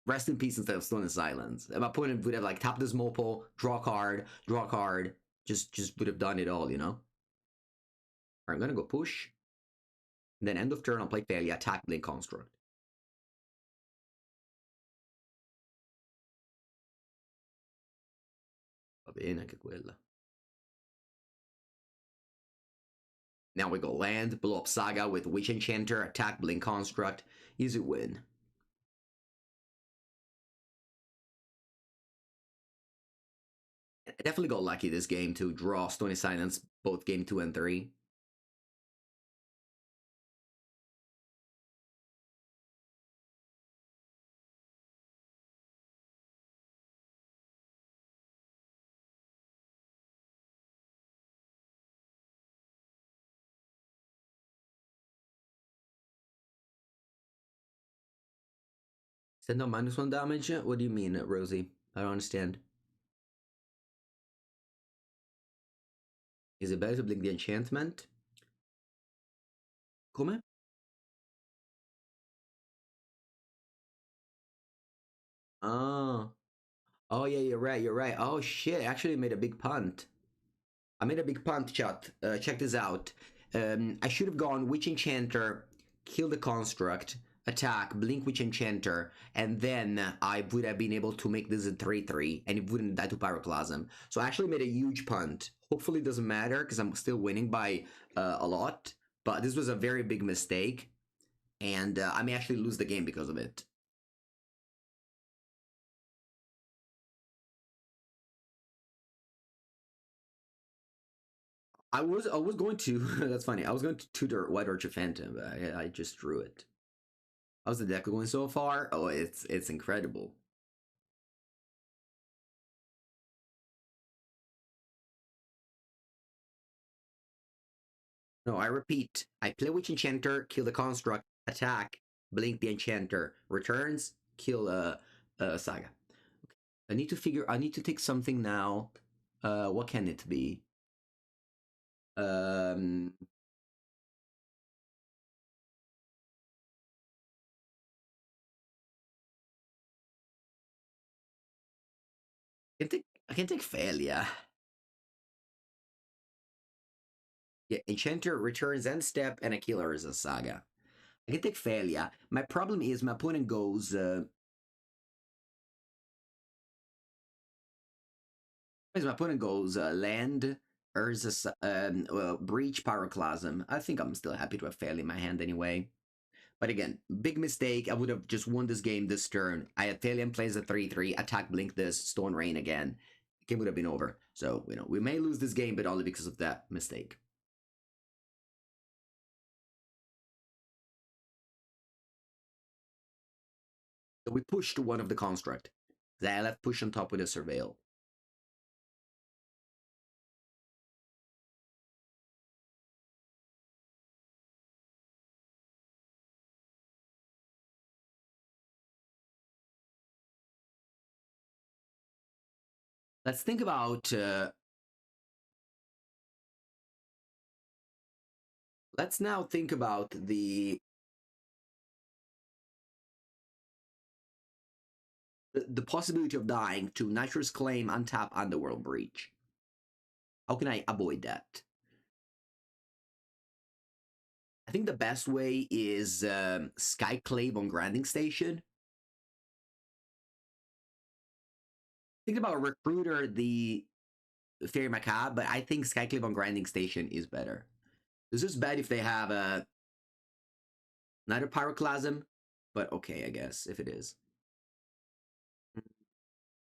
Rest in Peace instead of Stone and Silence. My opponent would have like tapped this Mopo, draw a card, just would have done it all, Alright, I'm gonna go push. And then end of turn, I'll play Failure, attack Blink Construct. Va bene anche quella. Now we go land, blow up Saga with Witch Enchanter, attack Blink Construct, easy win. I definitely got lucky this game to draw Stony Silence both game 2 and 3. Said no -1 damage? What do you mean, Rosie? I don't understand. Is it better to blink the enchantment? Come? Oh. Oh yeah, you're right, you're right. Oh shit, I actually made a big punt. I made a big punt, chat. Check this out. I should have gone Witch Enchanter, kill the construct, attack, blink Witch Enchanter, and then I would have been able to make this a 3-3, and it wouldn't die to Pyroclasm. So I actually made a huge punt. Hopefully it doesn't matter, because I'm still winning by a lot. But this was a very big mistake, and I may actually lose the game because of it. I was going to. That's funny. I was going to tutor White Orchard Phantom, but I just drew it. How's the deck going so far? Oh, it's incredible. No, I repeat. I play Witch Enchanter, kill the construct, attack, blink the Enchanter, returns, kill Saga. Okay. I need to figure. I need to take something now. What can it be? Um, I can take failure. Yeah, Enchanter returns end step, and a killer is a Saga. I can take failure. My problem is my opponent goes. My opponent goes land, Urza, Breach, Pyroclasm. I think I'm still happy to have failure in my hand anyway. But again, big mistake. I would have just won this game this turn. I had Thalian plays a 3-3, attack blink this, Stone Rain again. The game would have been over. So, we may lose this game, but only because of that mistake. So we pushed one of the construct. I left push on top with a surveil. Let's think about let's now think about the possibility of dying to Nitrous Claim, untap Underworld Breach. How can I avoid that? I think the best way is Skyclave on Grinding Station. Think about Recruiter, the Fairy Macabre, but I think Skyclave on Grinding Station is better. This is bad if they have a Not a pyroclasm, but okay, I guess, if it is.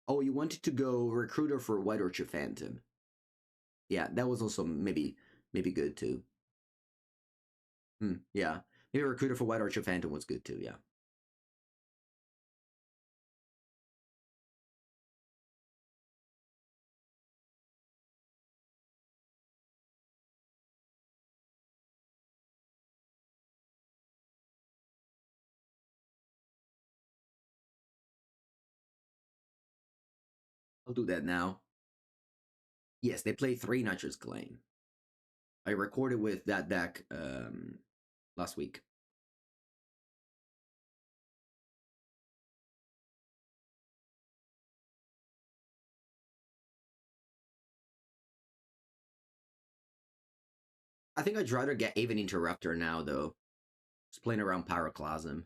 Oh, you wanted to go recruiter for White Orchard Phantom. Yeah, that was also maybe good too. Yeah. Maybe recruiter for White Orchard Phantom was good too, yeah. I'll do that now. Yes, they play 3 Nitros Claim. I recorded with that deck last week. I think I'd rather get Aven Interrupter now, though. Just playing around Pyroclasm.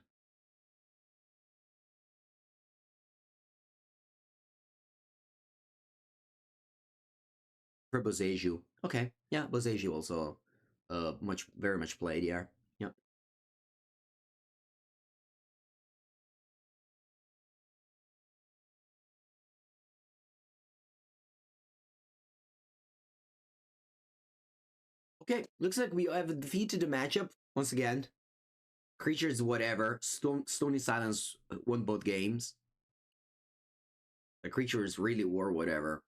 For Boseiju. Okay, yeah, Boseiju also very much played, yeah. Yep. Okay, looks like we have defeated the matchup once again. Creatures, whatever. Stony Silence won both games. The creatures really were whatever.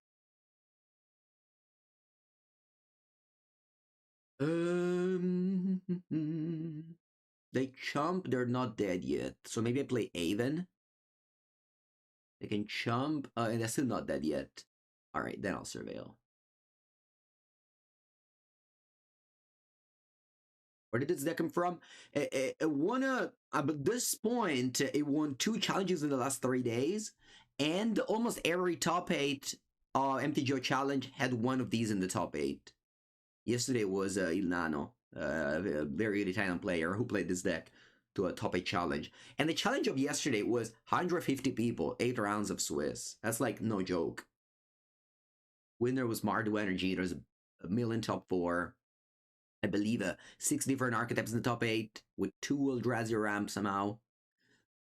They chump, they're not dead yet. So maybe I play Aven. They can chump, and they're still not dead yet. Alright, then I'll Surveil. Where did this deck come from? It won at this point, it won 2 challenges in the last 3 days, and almost every top 8 MTGO challenge had one of these in the top 8. Yesterday was Il Nano, a very good Italian player who played this deck to a top 8 challenge. And the challenge of yesterday was 150 people, 8 rounds of Swiss. That's like no joke. Winner was Mardu Energy. There's a million top 4. I believe 6 different archetypes in the top 8 with 2 Eldrazi ramps somehow.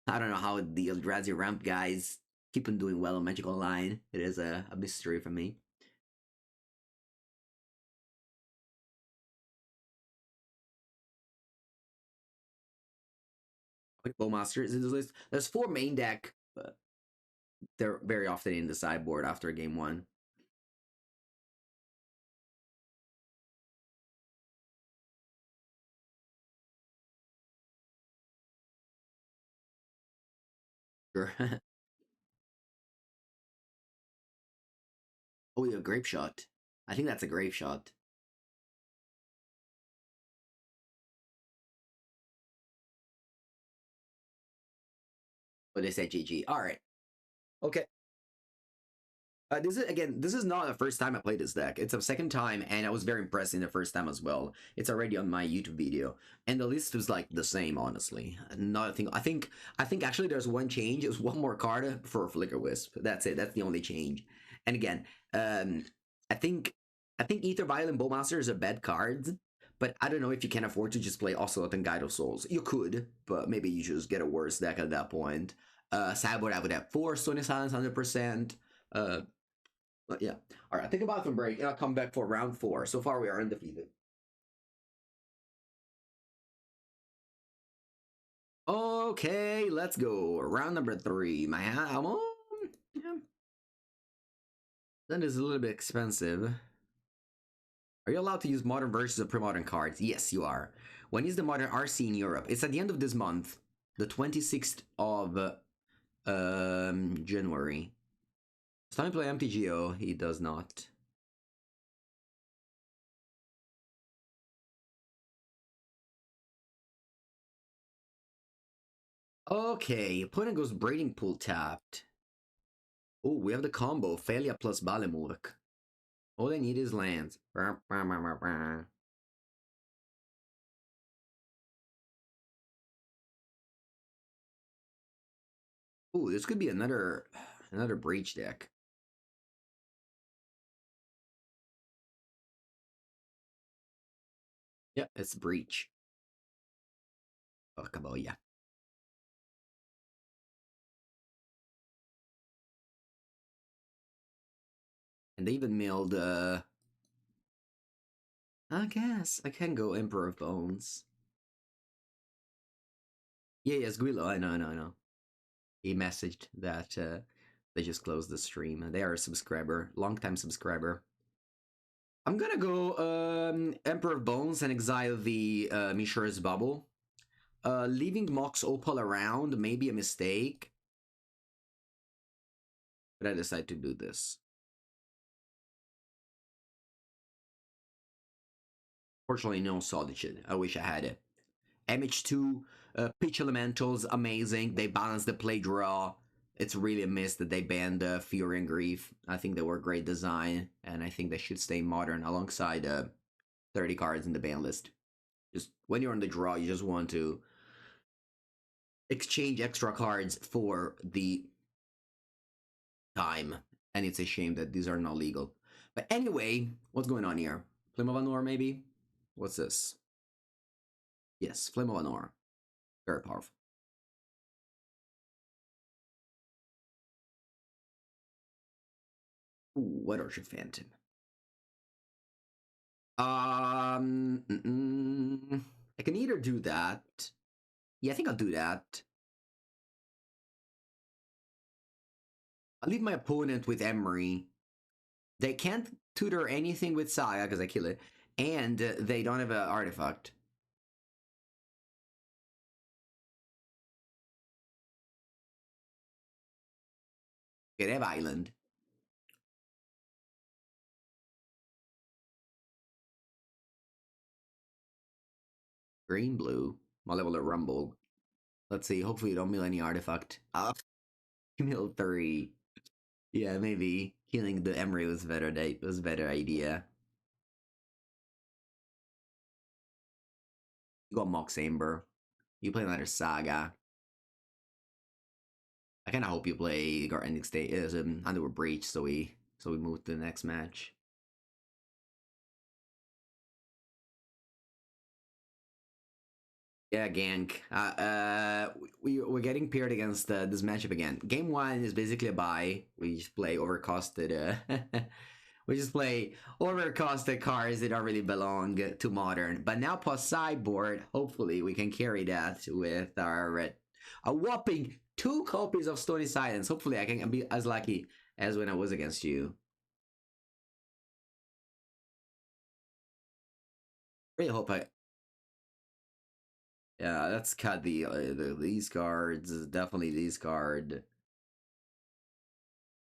I don't know how the Eldrazi ramp guys keep on doing well on Magic Online. It is a mystery for me. Like Bowmasters in this list. There's 4 main deck, but they're very often in the sideboard after game 1. Sure. Oh, yeah, Grape Shot. I think that's a Grape Shot. But they said GG. All right. Okay. This is not the first time I played this deck. It's the second time, and I was very impressed in the first time as well. It's already on my YouTube video, and the list was like the same, honestly. Not a thing. I think actually there's one change. It's one more card for Flicker Wisp. That's it. That's the only change. And again, I think Ether Violent Bowmasters are bad cards, but I don't know if you can afford to just play Ocelot and Guide of Souls. You could, but maybe you just get a worse deck at that point. Sideboard, I would have 4 Stony Silence 100%. But yeah. All right, I'll take a bathroom break and I'll come back for round 4. So far, we are undefeated. Okay, let's go. Round number 3. My ammo. Yeah. That is a little bit expensive. Are you allowed to use modern versions of pre-modern cards? Yes, you are. When is the modern RC in Europe? It's at the end of this month, the 26th of January. It's time to play MTGO. He does not. Okay, opponent goes Braiding Pool tapped. Oh, we have the combo, Felia plus Balemurk. All they need is lands. Ooh, this could be another breach deck. Yep, it's breach. Oh, Kaboya. And they even milled, I guess I can go Emperor of Bones. Yeah, yes, Guilo. I know, I know. He messaged that they just closed the stream. They are a subscriber, long time subscriber. I'm gonna go Emperor of Bones and exile the Mishra's Bubble. Leaving Mox Opal around may be a mistake, but I decide to do this. Fortunately, no Solitude. I wish I had it. MH2, Pitch Elementals, amazing. They balance the play draw. It's really a miss that they banned Fury and Grief. I think they were great design, and I think they should stay modern alongside 30 cards in the ban list. Just when you're on the draw, you just want to exchange extra cards for the time, and it's a shame that these are not legal. But anyway, what's going on here? Flame of Anor, maybe? What's this? Yes, Flame of Anor. Very powerful. Ooh, what Orchard Phantom? I can either do that. Yeah, I think I'll do that. I'll leave my opponent with Emery. They can't tutor anything with Saga because I kill it, and they don't have an artifact. Okay, they have Island. Green, blue. Malevolent Rumble. Let's see. Hopefully, you don't mill any artifact. Mill 3. Yeah, maybe killing the Emery was better. Was a better idea. You got Mox Amber. You play another Saga. I kind of hope you play our ending state is Underworld Breach, so we move to the next match. Yeah, gank. We're getting paired against this matchup again. Game 1 is basically a bye. We just play overcosted. We just play overcosted cards that don't really belong to modern. But now plus sideboard, hopefully we can carry that with our a whopping 2 copies of Stony Silence. Hopefully I can be as lucky as when I was against you. Really hope I. Yeah, let's cut these cards. Definitely these card.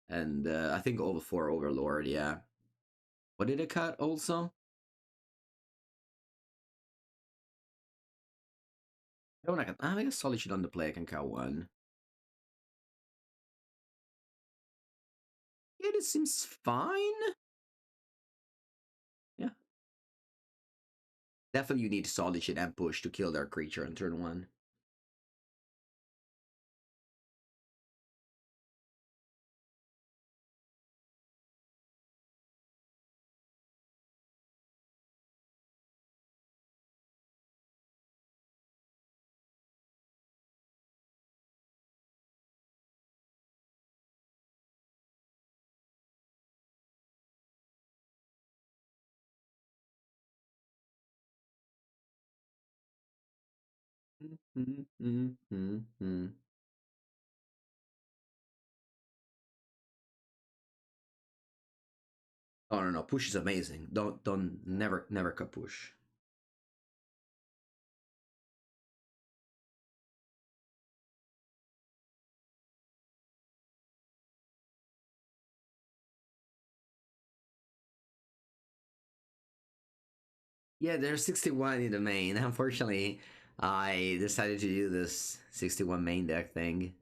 And I think over 4 Overlord, yeah. What did it cut also? I think a Solitude on the play, I can cut 1. Yeah, this seems fine. Yeah. Definitely you need Solitude and push to kill their creature on turn 1. Oh no, push is amazing. Don't never cut push. Yeah, there's 61 in the main. Unfortunately, I decided to do this 61 main deck thing.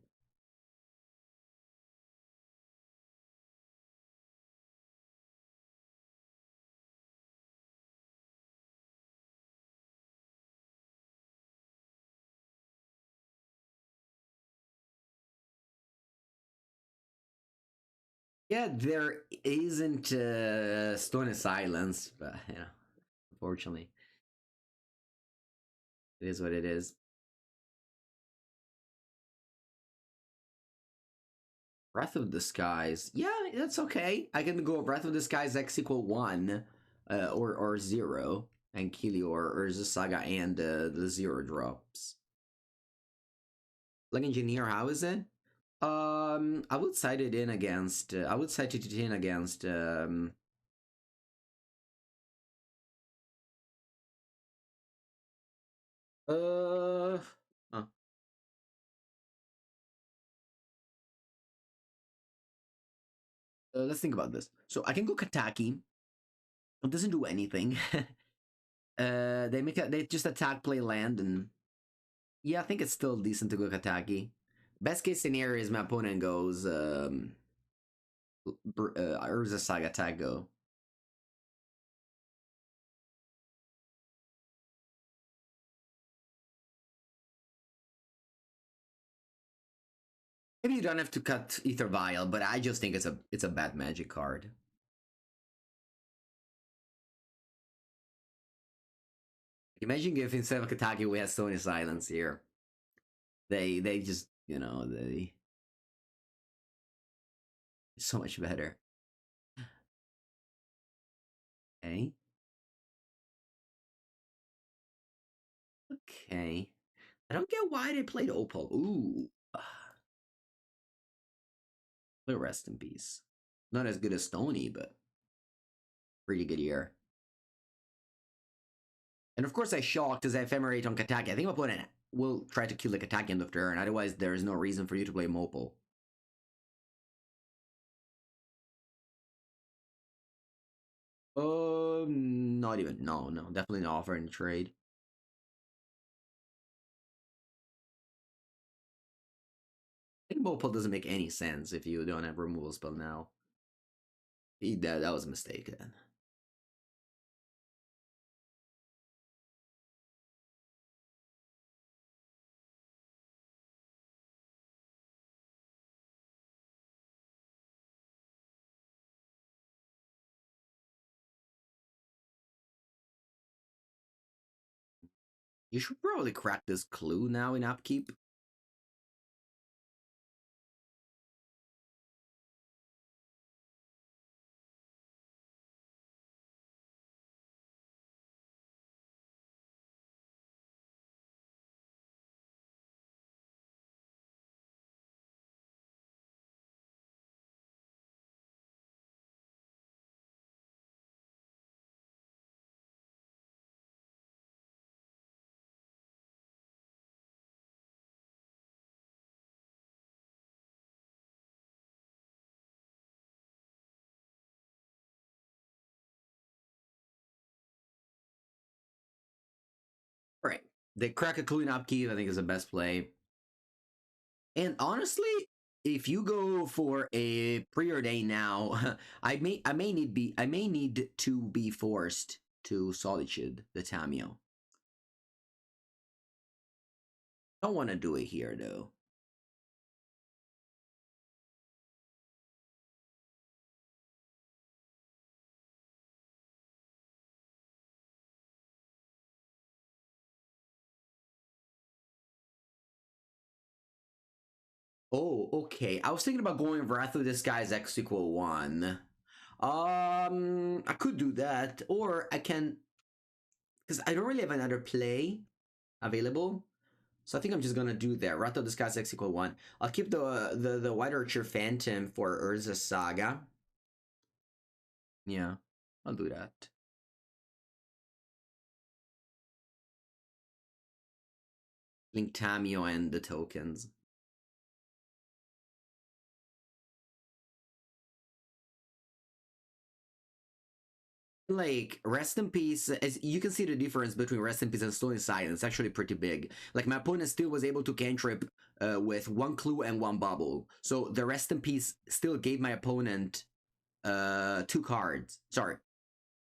Yeah, there isn't Stone of Silence, but yeah, unfortunately, it is what it is. Breath of Disguise. Yeah, that's okay. I can go Breath of Disguise X equal 1 or 0 and kill your Urza Saga and the 0 drops. Like Engineer, how is it? I would cite it in against. I would cite it in against. Uh. Huh. Let's think about this. So I can go Kataki. It doesn't do anything. They just attack, play land, and yeah, I think it's still decent to go Kataki. Best case scenario is my opponent goes Urza Saga tag go. Maybe you don't have to cut Ether Vial, but I just think it's a bad magic card. Imagine if instead of Kataki we had Stony Silence here. They just they so much better. Okay. Okay. I don't get why they played Opal. Ooh. But rest in peace. Not as good as Stony, but pretty good year. And of course I shocked as I ephemerate on Kataki. I think my opponent will try to kill the Kataki end of turn, otherwise there is no reason for you to play Mopal. Not even. No, definitely not offer any trade. I think Mopal doesn't make any sense if you don't have removal spell now. That was a mistake then. You should probably crack this clue now in upkeep. Right. They crack a clue in upkeep, I think is the best play. And honestly, if you go for a preordain now, I may need to be forced to Solitude the Tamio. I don't want to do it here though. Oh, okay. I was thinking about going Wrath of Disguise X equal 1. I could do that, or I can, because I don't really have another play available. So I think I'm just gonna do that. Wrath of Disguise X equal 1. I'll keep the White Archer Phantom for Urza Saga. Yeah, I'll do that. Link Tamio and the tokens. Like rest in peace, as you can see the difference between rest in peace and stone silence it's actually pretty big. Like my opponent still was able to cantrip with one clue and one bubble, so the rest in peace still gave my opponent 2 cards. Sorry,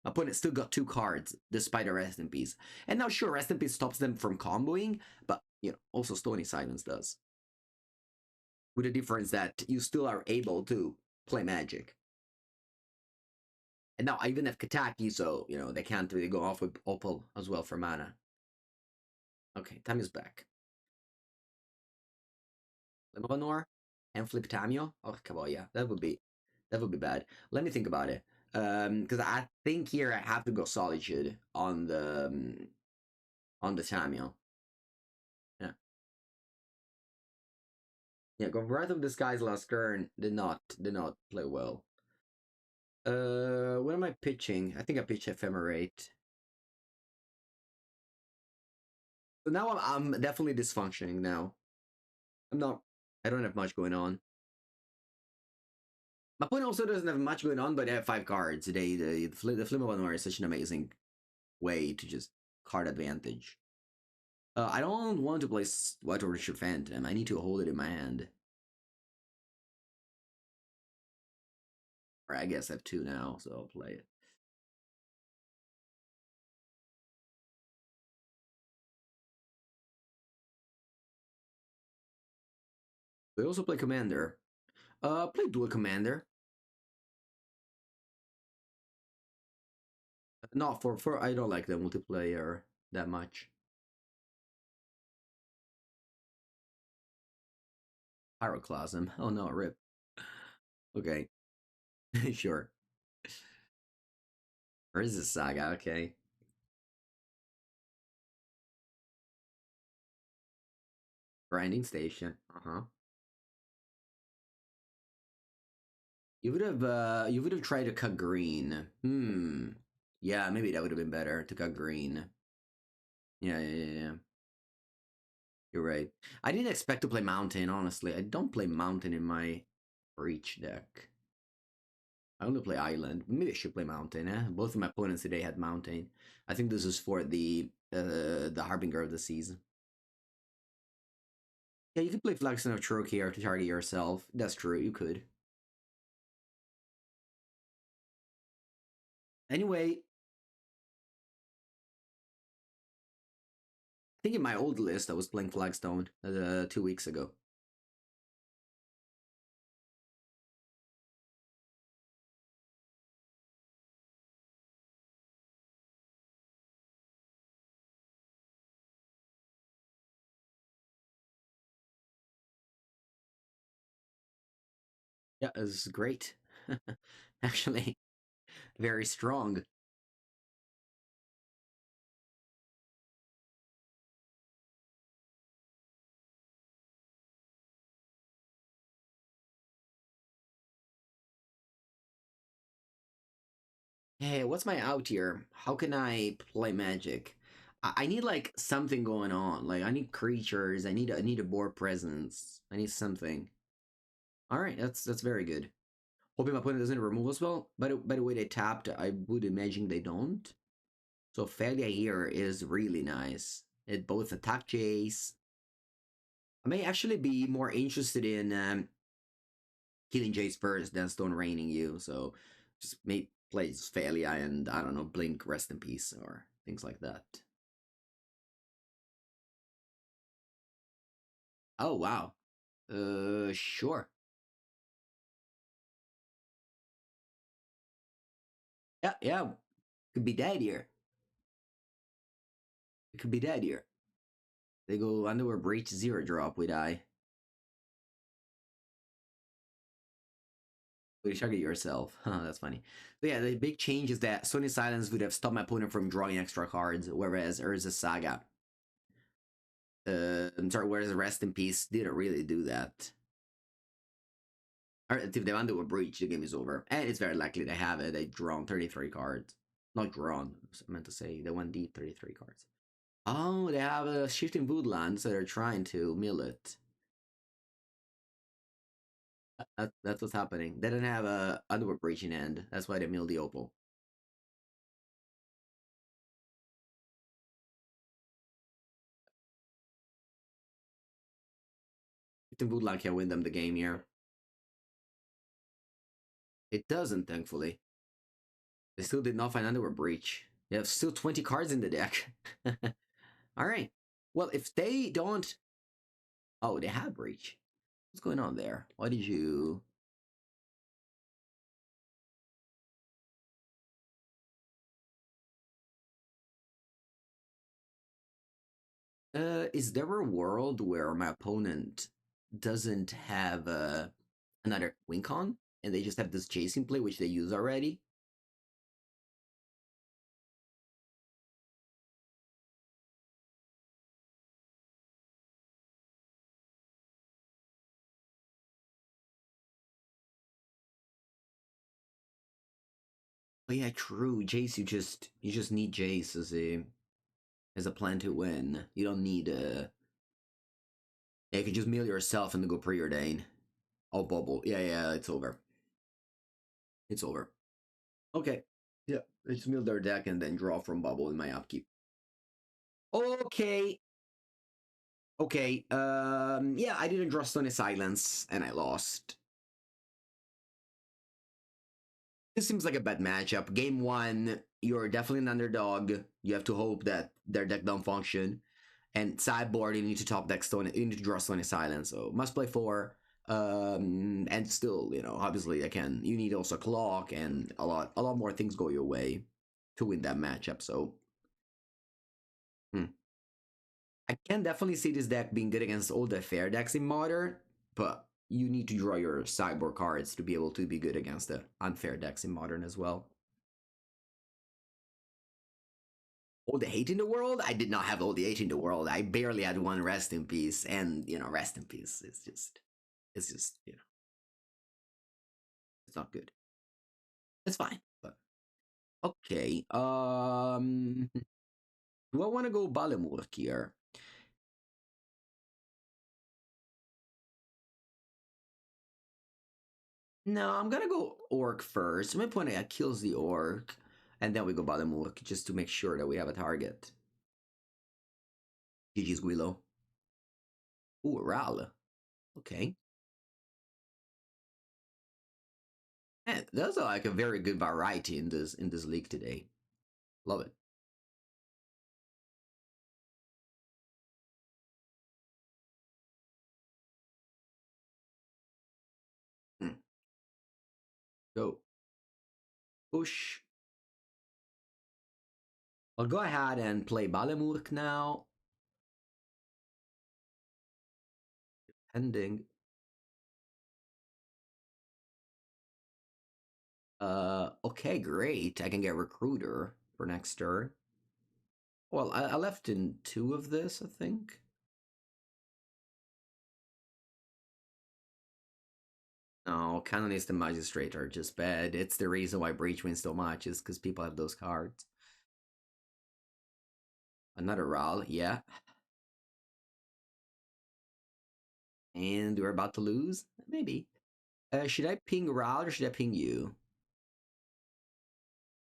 my opponent still got 2 cards despite the rest in peace. And now sure, rest in peace stops them from comboing, but also stony silence does, with the difference that you still are able to play magic. And now I even have Kataki, so, they can't really go off with Opal as well for mana. Okay, time is back. Limonor? and flip Tamio. Oh, come on, yeah, that would be bad. Let me think about it. Because I think here I have to go Solitude on the Tamio. Yeah, yeah. Go Breath of the Skies last turn did not play well. What am I pitching? I think I pitched Ephemerate. So now I'm definitely dysfunctioning now. I'm not. I don't have much going on. My opponent also doesn't have much going on, but they have 5 cards. The Flimmer is such an amazing way to just card advantage. I don't want to play White Orchard Phantom. I need to hold it in my hand. Or I guess I have 2 now, so I'll play it. We also play Commander. Play Dual Commander. Not for I don't like the multiplayer that much. Pyroclasm. Oh no, rip. Okay. Sure. Or is this Saga? Okay. Grinding Station. Uh-huh. You would have tried to cut green. Yeah, maybe that would have been better to cut green. Yeah. You're right. I didn't expect to play Mountain, honestly. I don't play Mountain in my Breach deck. I only play Island. Maybe I should play Mountain, eh? Both of my opponents today had Mountain. I think this is for the Harbinger of the Season. Yeah, you could play Flaxen of True here to target yourself. That's true, you could. Anyway, I think in my old list I was playing Flagstone 2 weeks ago. Yeah, it was great. Actually, very strong. Hey, what's my out here? How can I play Magic? I need like something going on. Like I need creatures. I need a board presence. I need something. All right, that's very good. Hoping my opponent doesn't remove as well. By the way, they tapped. I would imagine they don't. So failure here is really nice. It both attack Jace. I may actually be more interested in killing Jace first than Stone Raining you. So just may play Failure and I don't know, Blink Rest in Peace or things like that. Oh wow. Sure. Yeah. Could be dead here. It could be dead here. They go Underwear Breach 0 drop, we die. You target yourself. Huh, that's funny. But yeah, the big change is that Sony Silence would have stopped my opponent from drawing extra cards, whereas Urza Saga, whereas Rest in Peace didn't really do that. Or if they Underwear Breach, the game is over. And it's very likely they have it. They drawn 33 cards. Not drawn, I meant to say. They went deep 33 cards. Oh, they have a Shifting Woodland, so they're trying to mill it. That's what's happening. They didn't have a Underworld Breach in end. That's why they milled the Opal. Shifting Woodland can win them the game here. It doesn't, thankfully. They still did not find Underworld Breach. They have still 20 cards in the deck. Alright. Well, if they don't... Oh, they have Breach. What's going on there? Why did you... Is there a world where my opponent doesn't have another Wincon, and they just have this chasing play, which they use already. But yeah, true. Jace, you just need Jace as a plan to win. You don't need yeah, you can just mill yourself and then go preordain. Oh, bubble. Yeah, yeah, it's over. It's over. Okay. Yeah, I just mill their deck and then draw from bubble in my upkeep. Okay. Okay. Yeah, I didn't draw Stony Silence and I lost. This seems like a bad matchup. Game one, you're definitely an underdog. You have to hope that their deck don't function. And sideboard, you need to top deck Stone. You need to draw Stony Silence. So must play 4. And still, you know, obviously, again, you need also clock and a lot more things go your way to win that matchup. So, I can definitely see this deck being good against all the fair decks in Modern, but you need to draw your sideboard cards to be able to be good against the unfair decks in Modern as well. All the hate in the world? I did not have all the hate in the world. I barely had one rest in peace, and you know, rest in peace. It's just you know, it's not good. It's fine, but okay. Do I want to go Balamurk here? No, I'm gonna go Orc first. My point kills the Orc, and then we go Balamurk just to make sure that we have a target. GG's Guilo. Ooh, Ral. Okay. And there's like a very good variety in this league today. Love it. Hmm. Go. Push. I'll go ahead and play Balamurk now. Pending. Okay, great. I can get Recruiter for next turn. Well, I left in 2 of this, I think. No, Canonist and Magistrate are just bad. It's the reason why Breach wins so much, is because people have those cards. Another Ral, yeah. And we're about to lose? Maybe. Should I ping Ral or should I ping you?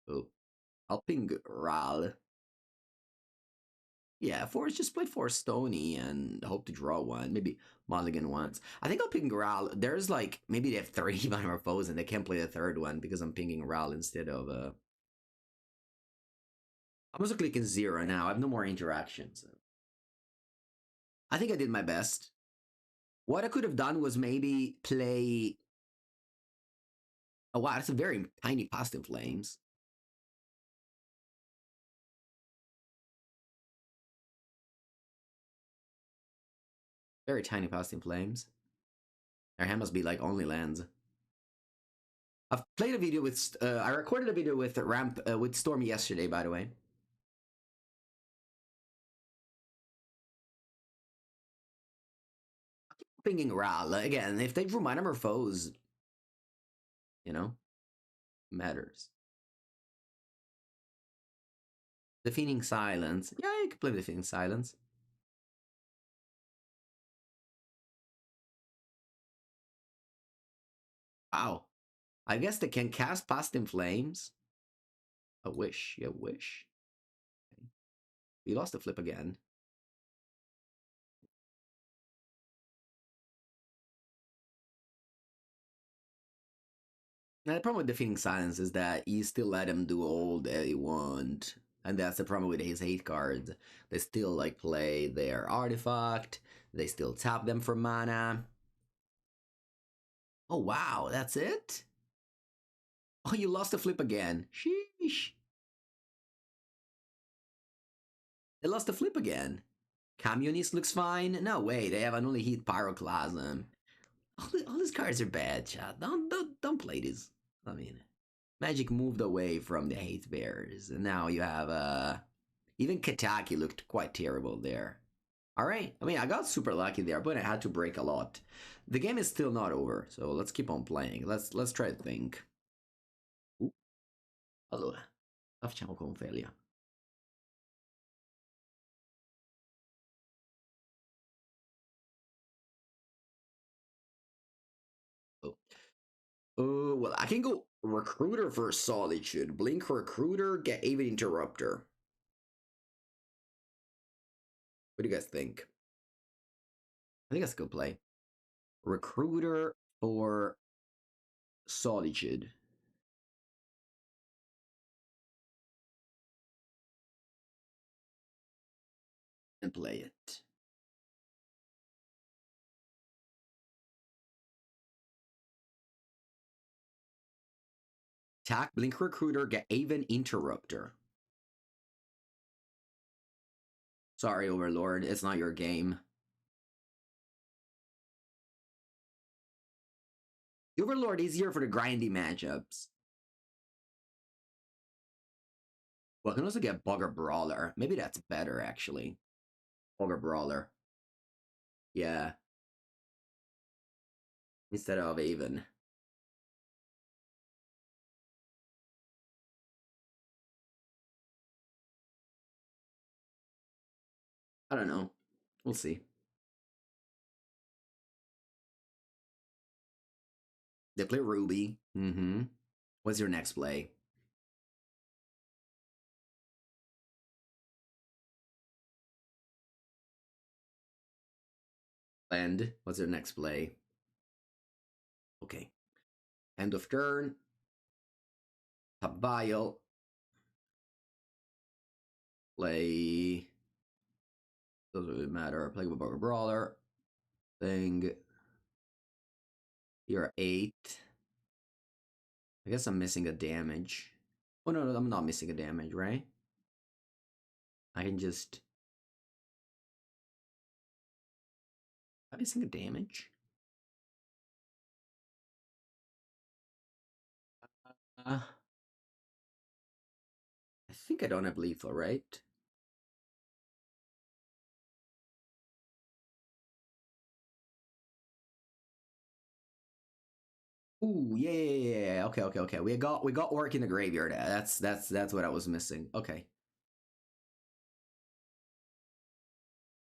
Oh, I'll ping Ral. Yeah, just play 4 Stony and hope to draw one. Maybe Mulligan once. I think I'll ping Ral. There's like, maybe they have 3 Monomorphose and they can't play the 3rd one because I'm pinging Ral instead of... I'm also clicking 0 now. I have no more interactions. I think I did my best. What I could have done was maybe play... Oh wow, that's a very tiny Past in Flames. Very tiny Past in Flames. Their hand must be like only lands. I've played a video with... I recorded a video with Ramp with Stormy yesterday, by the way. Pinging Ral. Again, if they drew Monomorphose, you know, matters. Defeating Silence. Yeah, you can play Defeating Silence. Wow. I guess they can cast Past in Flames. A wish. Yeah, wish. Okay. We lost the flip again. Now, the problem with Defeating Silence is that you still let him do all they want. And that's the problem with his hate cards. They still like play their artifact. They still tap them for mana. Oh wow, that's it? Oh, you lost the flip again. Sheesh. They lost the flip again. Communist looks fine. No way, they have an only heat pyroclasm. All these cards are bad, chat. Don't play this. I mean, Magic moved away from the hate bears, and now you have even Kataki looked quite terrible there. All right, I mean I got super lucky there, but I had to break a lot. The game is still not over, so let's keep on playing. Let's try to think. Allora, la facciamo con Felia. Oh. Well, I can go Recruiter for Solitude. Blink Recruiter, get Avid Interrupter. What do you guys think? I think that's a good play. Recruiter for Solitude. And play it. Attack, Blink Recruiter, get Aven Interrupter. Sorry, Overlord, it's not your game. The Overlord is here for the grindy matchups. Well, I can also get Bugger Brawler. Maybe that's better, actually. Bugger Brawler. Yeah. Instead of Aven. I don't know. We'll see. They play Ruby. Mm-hmm. What's your next play? Land. What's your next play? Okay. End of turn. Top Bile. Play. Doesn't really matter. Play with Bugger Brawler. Thing. You're 8. I guess I'm missing a damage. Oh, no, I'm not missing a damage, right? I can just... I'm missing a damage? I think I don't have lethal, right? Ooh, yeah. Okay. We got Orc in the graveyard. That's what I was missing. Okay.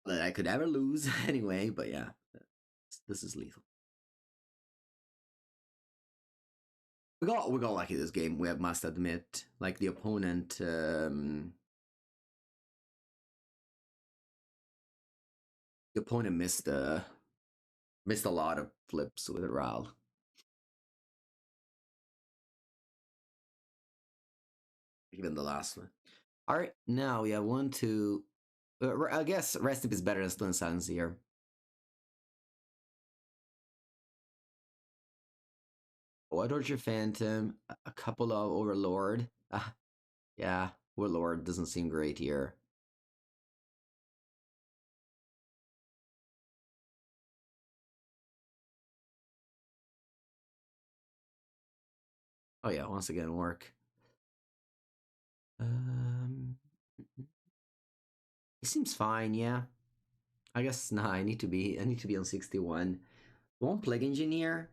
That I could ever lose anyway, but yeah. This is lethal. We got lucky this game, we must admit. Like the opponent missed a lot of flips with Ral. Even the last one. Alright, now we have 1, 2. I guess Rest is better than Stone Silence here. White Orchard Phantom, a couple of Overlord. Yeah, Overlord doesn't seem great here. Oh yeah, once again work. It seems fine, yeah. I guess nah, I need to be on 61. One Plague Engineer?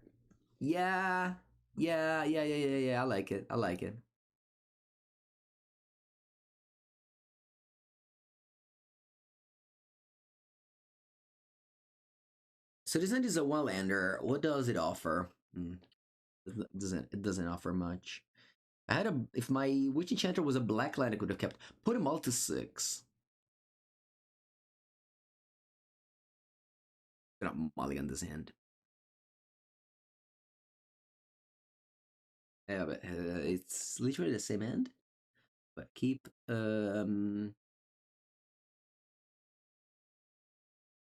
Yeah. I like it. I like it. So this is a one-lander. What does it offer? It doesn't offer much. I had a if my Witch Enchanter was a black land, I could have kept put him all to 6. Gonna mulligan this hand. Yeah, but it's literally the same hand. But keep Autumn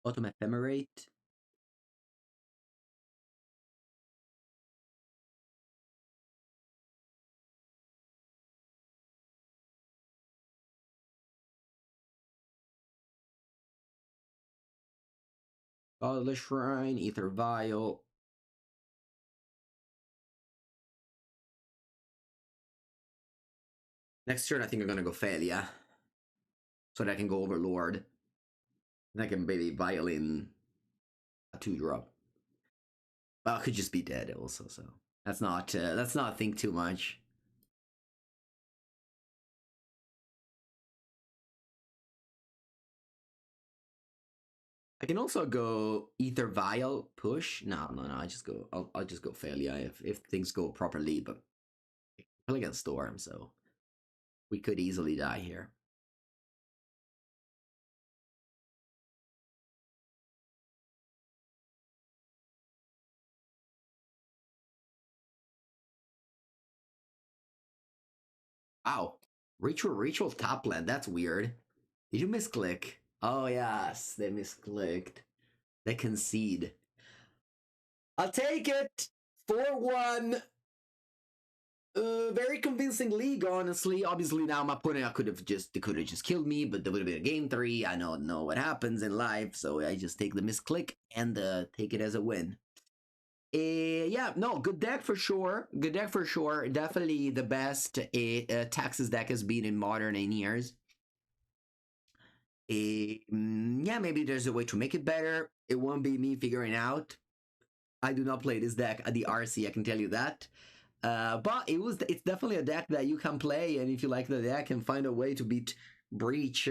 Ephemerate. Godless Shrine, Ether Vial. Next turn, I think I'm gonna go Failure. So that I can go Overlord. And I can maybe Violin a 2-drop. Well, I could just be dead also, so let's not think too much. I can also go Ether Vial push. No, I'll just go Failure if things go properly, but I play against Storm, so we could easily die here. Wow. Ritual top land. That's weird. Did you misclick? Oh yes, they misclicked. They concede. I'll take it. 4-1. Very convincing league, honestly. Obviously, now my opponent could have just killed me, but there would have been a game 3. I don't know what happens in life, so I just take the misclick and take it as a win. Yeah, no, good deck for sure. Good deck for sure. Definitely the best Taxes deck has been in Modern in years. Yeah, maybe there's a way to make it better. It won't be me figuring out. I do not play this deck at the RC, I can tell you that. But it's definitely a deck that you can play, and if you like the deck and find a way to beat Breach,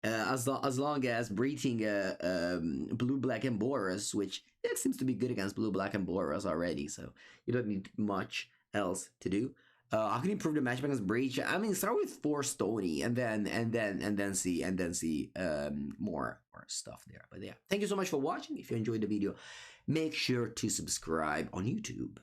as long as breaching blue, black, and Boros, which it seems to be good against blue, black, and Boros already, so you don't need much else to do. I can improve the matchup against Breach. I mean, start with 4 Stony, and then see more stuff there. But yeah, thank you so much for watching. If you enjoyed the video, make sure to subscribe on YouTube.